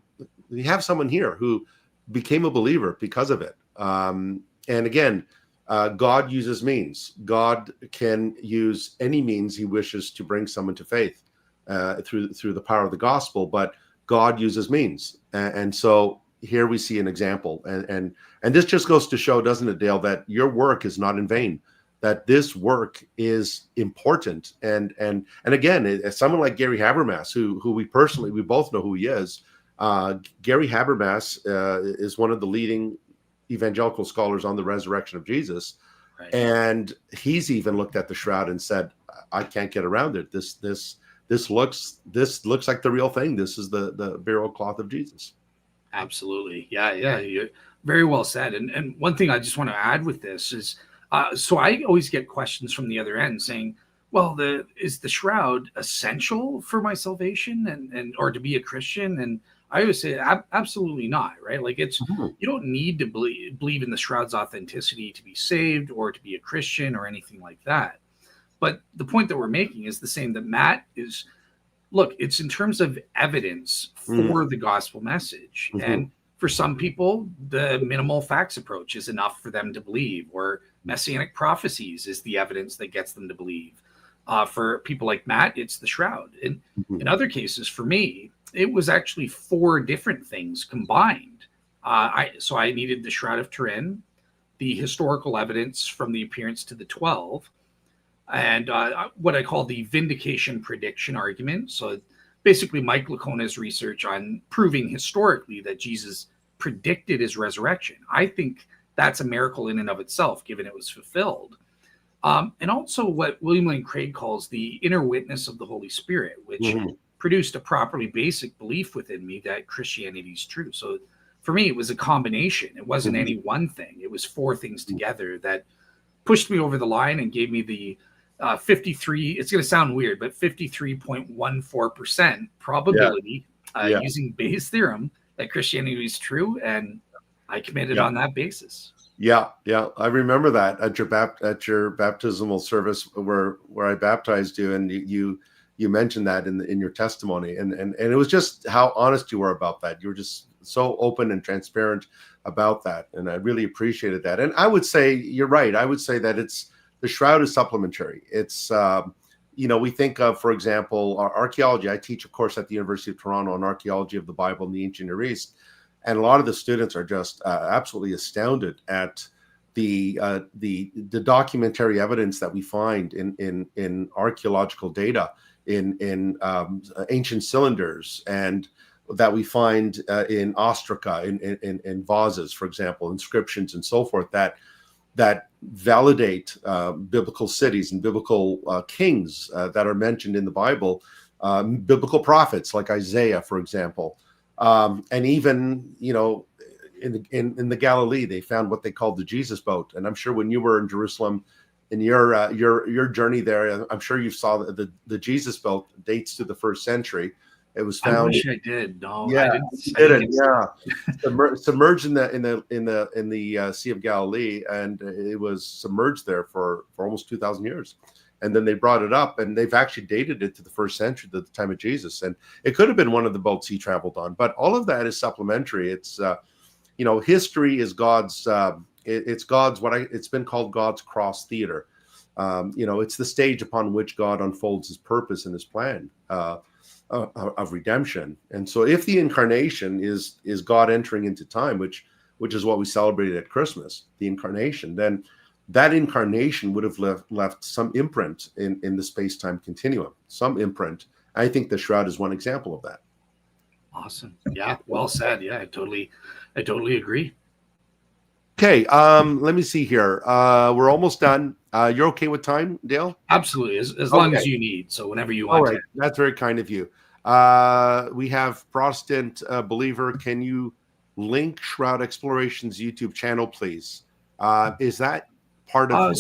we have someone here who became a believer because of it. And again, God uses means. God can use any means He wishes to bring someone to faith through the power of the gospel. But God uses means, and so here we see an example. And this just goes to show, doesn't it, Dale, that your work is not in vain. That this work is important, and again, someone like Gary Habermas, who we both know who he is. Gary Habermas is one of the leading evangelical scholars on the resurrection of Jesus, right. And he's even looked at the shroud and said, "I can't get around it. This looks like the real thing. This is the burial cloth of Jesus." Absolutely, yeah, you're very well said. And one thing I just want to add with this is. So I always get questions from the other end saying, well, is the shroud essential for my salvation and or to be a Christian? And I always say absolutely not, right? Like you don't need to believe in the shroud's authenticity to be saved or to be a Christian or anything like that. But the point that we're making is the same that Matt is, look, it's in terms of evidence for the gospel message. And for some people, the minimal facts approach is enough for them to believe, or messianic prophecies is the evidence that gets them to believe. For people like Matt, it's the shroud. And in other cases, for me, it was actually 4 different things combined. So I needed the Shroud of Turin, the historical evidence from the appearance to the 12, and what I call the vindication prediction argument. So basically Mike Lacona's research on proving historically that Jesus predicted his resurrection. I think that's a miracle in and of itself, given it was fulfilled. And also what William Lane Craig calls the inner witness of the Holy Spirit, which produced a properly basic belief within me that Christianity is true. So for me, it was a combination. It wasn't any one thing. It was 4 things together that pushed me over the line and gave me the 53, it's going to sound weird, but 53.14% probability using Bayes' theorem that Christianity was true, and I committed Yeah. on that basis. Yeah, I remember that at your baptismal service where I baptized you, and you mentioned that in your testimony, and it was just how honest you were about that. You were just so open and transparent about that, and I really appreciated that. And I would say you're right. I would say that the shroud is supplementary. It's we think of, for example, our archaeology. I teach a course at the University of Toronto on archaeology of the Bible in the ancient Near East. And a lot of the students are just absolutely astounded at the documentary evidence that we find in archaeological data in ancient cylinders, and that we find in ostraca, in vases, for example, inscriptions and so forth, that validate biblical cities and biblical kings that are mentioned in the Bible, biblical prophets like Isaiah, for example. And even, in the Galilee, they found what they called the Jesus boat. And I'm sure when you were in Jerusalem, in your journey there, I'm sure you saw the Jesus boat dates to the 1st century. It was found. I wish I did. No, yeah, I didn't. Yeah, submerged in the Sea of Galilee, and it was submerged there for almost 2,000 years. And then they brought it up, and they've actually dated it to the 1st century, to the time of Jesus. And it could have been one of the boats he traveled on. But all of that is supplementary. It's, history is God's. It's God's it's been called God's cross theater. It's the stage upon which God unfolds His purpose and His plan of redemption. And so, if the incarnation is God entering into time, which is what we celebrated at Christmas, the incarnation, then that incarnation would have left some imprint in the space-time continuum, some imprint. I think the shroud is one example of that. Awesome. Yeah, well said. Yeah, I totally agree. Okay, let me see here. We're almost done. You're okay with time, Dale? Absolutely, as long as you need. So whenever you want. All right, that's very kind of you. We have Protestant Believer. Can you link Shroud Exploration's YouTube channel, please? Is that part of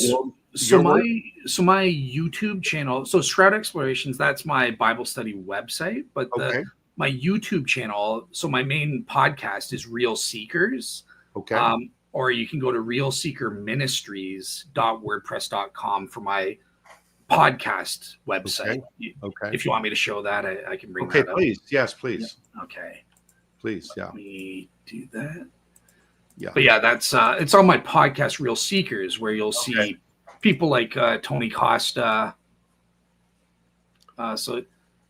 my YouTube channel? So Shroud Explorations, that's my Bible study website, but my YouTube channel. So my main podcast is Real Seekers. Okay. Or you can go to realseekerministries.wordpress.com for my podcast website. Okay. If you want me to show that, I can bring that up. Please. Yes, please. Yeah. Okay. Please. Let me do that. Yeah. But yeah, that's it's on my podcast, Real Seekers, where you'll see people like Tony Costa. So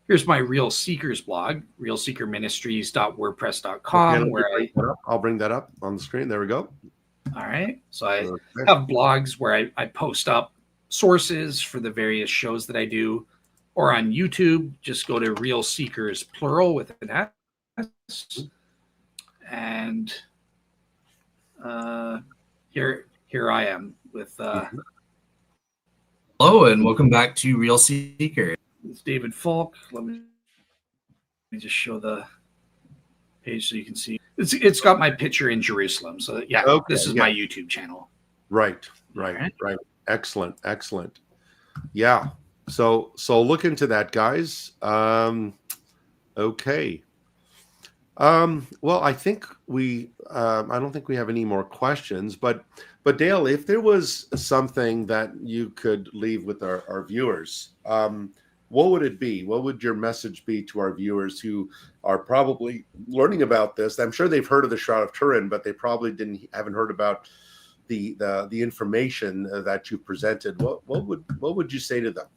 here's my Real Seekers blog, realseekerministries.wordpress.com, where I'll bring that up on the screen. There we go. All right. So I have blogs where I post up sources for the various shows that I do, or on YouTube, just go to Real Seekers, plural, with an S. And here I am with hello and welcome back to Real Seeker. It's David Falk. Let me just show the page so you can see. It's got my picture in Jerusalem. So this is my YouTube channel. Right. Excellent. Yeah. So look into that, guys. Okay. Well, I think I don't think we have any more questions, but Dale, if there was something that you could leave with our viewers, what would it be? What would your message be to our viewers who are probably learning about this? I'm sure they've heard of the Shroud of Turin, but they probably haven't heard about the information that you presented. What would you say to them?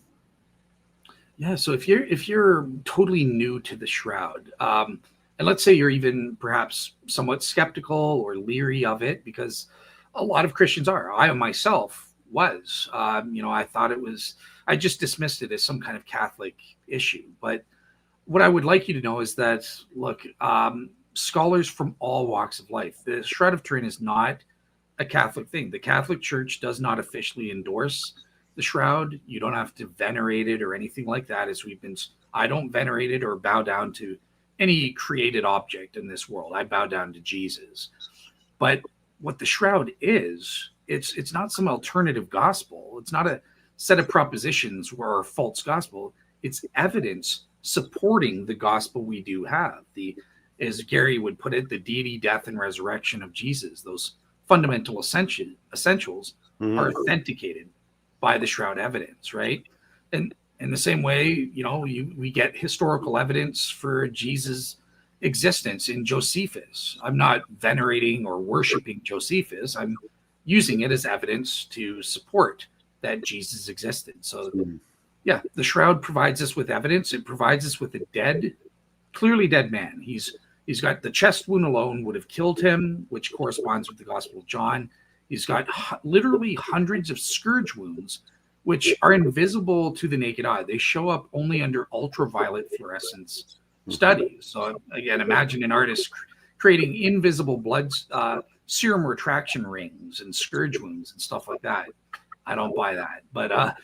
Yeah, so if you're totally new to the Shroud, and let's say you're even perhaps somewhat skeptical or leery of it, because a lot of Christians are. I myself was. I thought I just dismissed it as some kind of Catholic issue. But what I would like you to know is that, look, scholars from all walks of life, the Shroud of Turin is not a Catholic thing. The Catholic Church does not officially endorse the Shroud. You don't have to venerate it or anything like that. I don't venerate it or bow down to any created object in this world. I bow down to Jesus. But what the Shroud is, it's not some alternative gospel. It's not a set of propositions or a false gospel. It's evidence supporting the gospel we do have, the as Gary would put it, the deity, death, and resurrection of Jesus. Those fundamental essentials are authenticated by the Shroud evidence, right? And in the same way, we get historical evidence for Jesus' existence in Josephus. I'm not venerating or worshiping Josephus. I'm using it as evidence to support that Jesus existed. So, yeah, the Shroud provides us with evidence. It provides us with a clearly dead man. He's got the chest wound alone would have killed him, which corresponds with the Gospel of John. He's got literally hundreds of scourge wounds, which are invisible to the naked eye. They show up only under ultraviolet fluorescence studies. So again, imagine an artist creating invisible blood serum retraction rings and scourge wounds and stuff like that. I don't buy that, but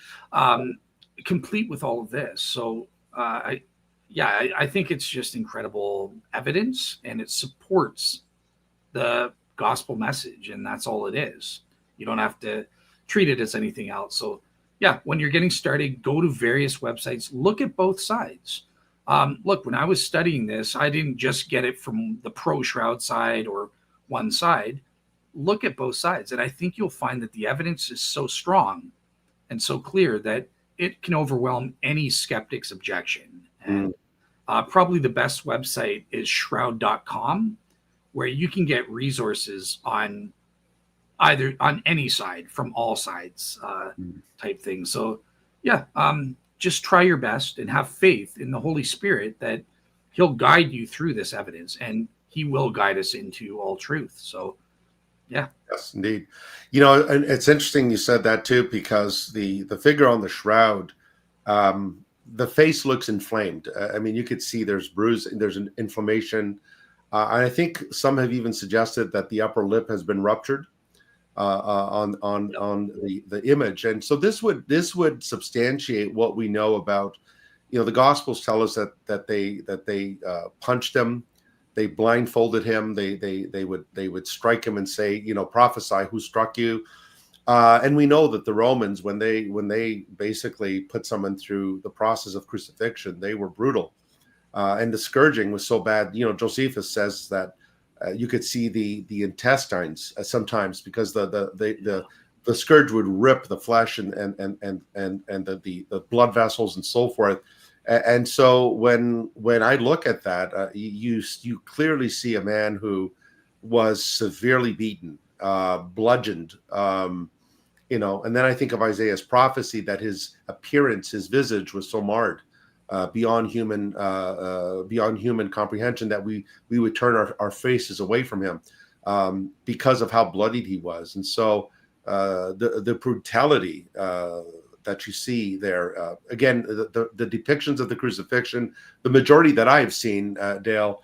complete with all of this. So I think it's just incredible evidence, and it supports the gospel message, and that's all it is. You don't have to treat it as anything else. So yeah, when you're getting started, go to various websites, look at both sides. Look, when I was studying this, I didn't just get it from the pro Shroud side or one side. Look at both sides, and I think you'll find that the evidence is so strong and so clear that it can overwhelm any skeptic's objection. And probably the best website is shroud.com, where you can get resources on any side, from all sides type thing. So yeah, just try your best and have faith in the Holy Spirit that he'll guide you through this evidence, and he will guide us into all truth. So yeah. Yes, indeed. And it's interesting you said that too, because the figure on the Shroud, the face looks inflamed. I mean, you could see there's bruising, there's an inflammation. And I think some have even suggested that the upper lip has been ruptured on the image. And so this would substantiate what we know about, the Gospels tell us that they punched him. They blindfolded him. They would strike him and say, prophesy who struck you. And we know that the Romans, when they basically put someone through the process of crucifixion, they were brutal. And the scourging was so bad. Josephus says that you could see the intestines sometimes, because the scourge would rip the flesh and the blood vessels and so forth. And so when I look at that, you clearly see a man who was severely beaten, bludgeoned, and then I think of Isaiah's prophecy that his appearance, his visage was so marred beyond human comprehension that we would turn our faces away from him because of how bloodied he was. And so the brutality that you see there, again, the depictions of the crucifixion, the majority that I've seen, Dale,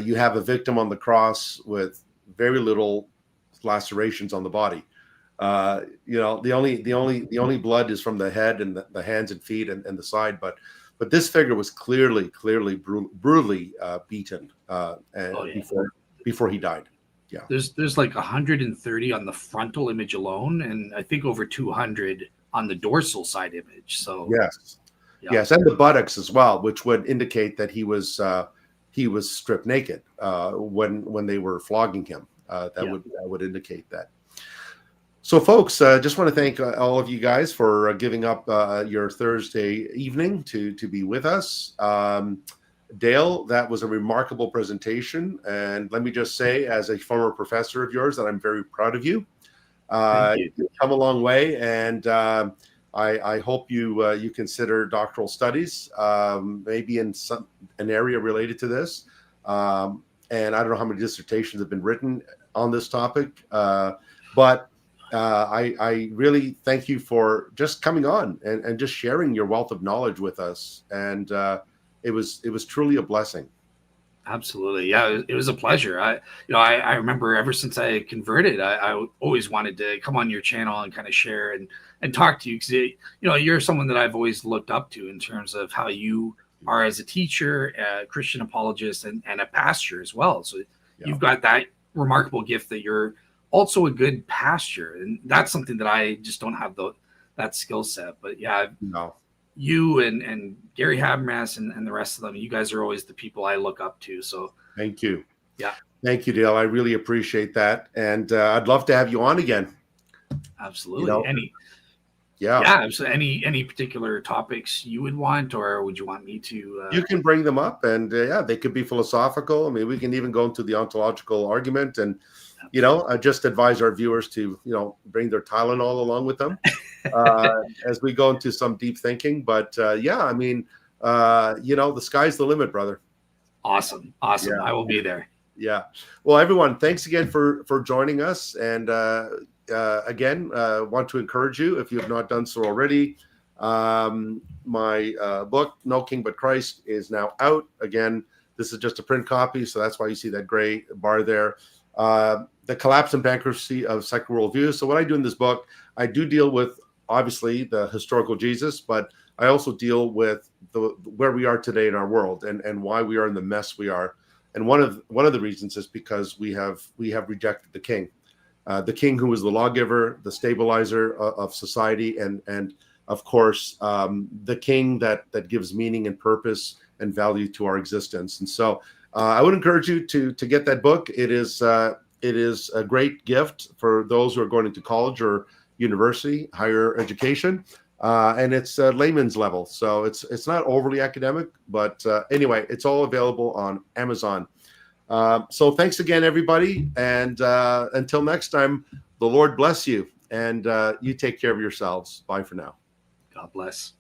you have a victim on the cross with very little lacerations on the body. The only blood is from the head and the hands and feet and the side, but this figure was clearly brutally beaten before he died. Yeah, there's like 130 on the frontal image alone, and I think over 200 on the dorsal side image. So yes, and the buttocks as well, which would indicate that he was stripped naked when they were flogging him. That would indicate that. So, folks, just want to thank all of you guys for giving up your Thursday evening to be with us. Dale, that was a remarkable presentation, and let me just say, as a former professor of yours, that I'm very proud of you. You've come a long way, and I hope you consider doctoral studies, maybe in an area related to this. And I don't know how many dissertations have been written on this topic, but I really thank you for just coming on and just sharing your wealth of knowledge with us. And it was truly a blessing. Absolutely. Yeah, it was a pleasure. I remember ever since I converted, I always wanted to come on your channel and kind of share and talk to you, because you're someone that I've always looked up to in terms of how you are as a teacher, a Christian apologist, and a pastor as well. So you've got that remarkable gift that you're also a good pastor, and that's something that I just don't have that skill set. But you and Gary Habermas and the rest of them, you guys are always the people I look up to. So Thank you. Yeah. Thank you, Dale. I really appreciate that. And I'd love to have you on again. Absolutely. You know? So any particular topics you would want, or would you want me to? You can bring them up, and they could be philosophical. I mean, we can even go into the ontological argument, and I just advise our viewers to bring their Tylenol along with them as we go into some deep thinking. But I mean, the sky's the limit, brother. Awesome. Yeah. I will be there. Yeah. Well, everyone, thanks again for joining us. And again, want to encourage you, if you have not done so already, my book, No King But Christ, is now out. Again, this is just a print copy, so that's why you see that gray bar there. The collapse and bankruptcy of secular worldview. So what I do in this book, I do deal with, obviously, the historical Jesus, but I also deal with where we are today in our world and why we are in the mess we are. And one of the reasons is because we have rejected the king who was the lawgiver, the stabilizer of society, and of course the king that gives meaning and purpose and value to our existence. And so I would encourage you to get that book. It is a great gift for those who are going into college or university, higher education. And it's layman's level, so it's not overly academic, but anyway, it's all available on Amazon. So thanks again, everybody, and until next time, the Lord bless you, and you take care of yourselves. Bye for now. God bless.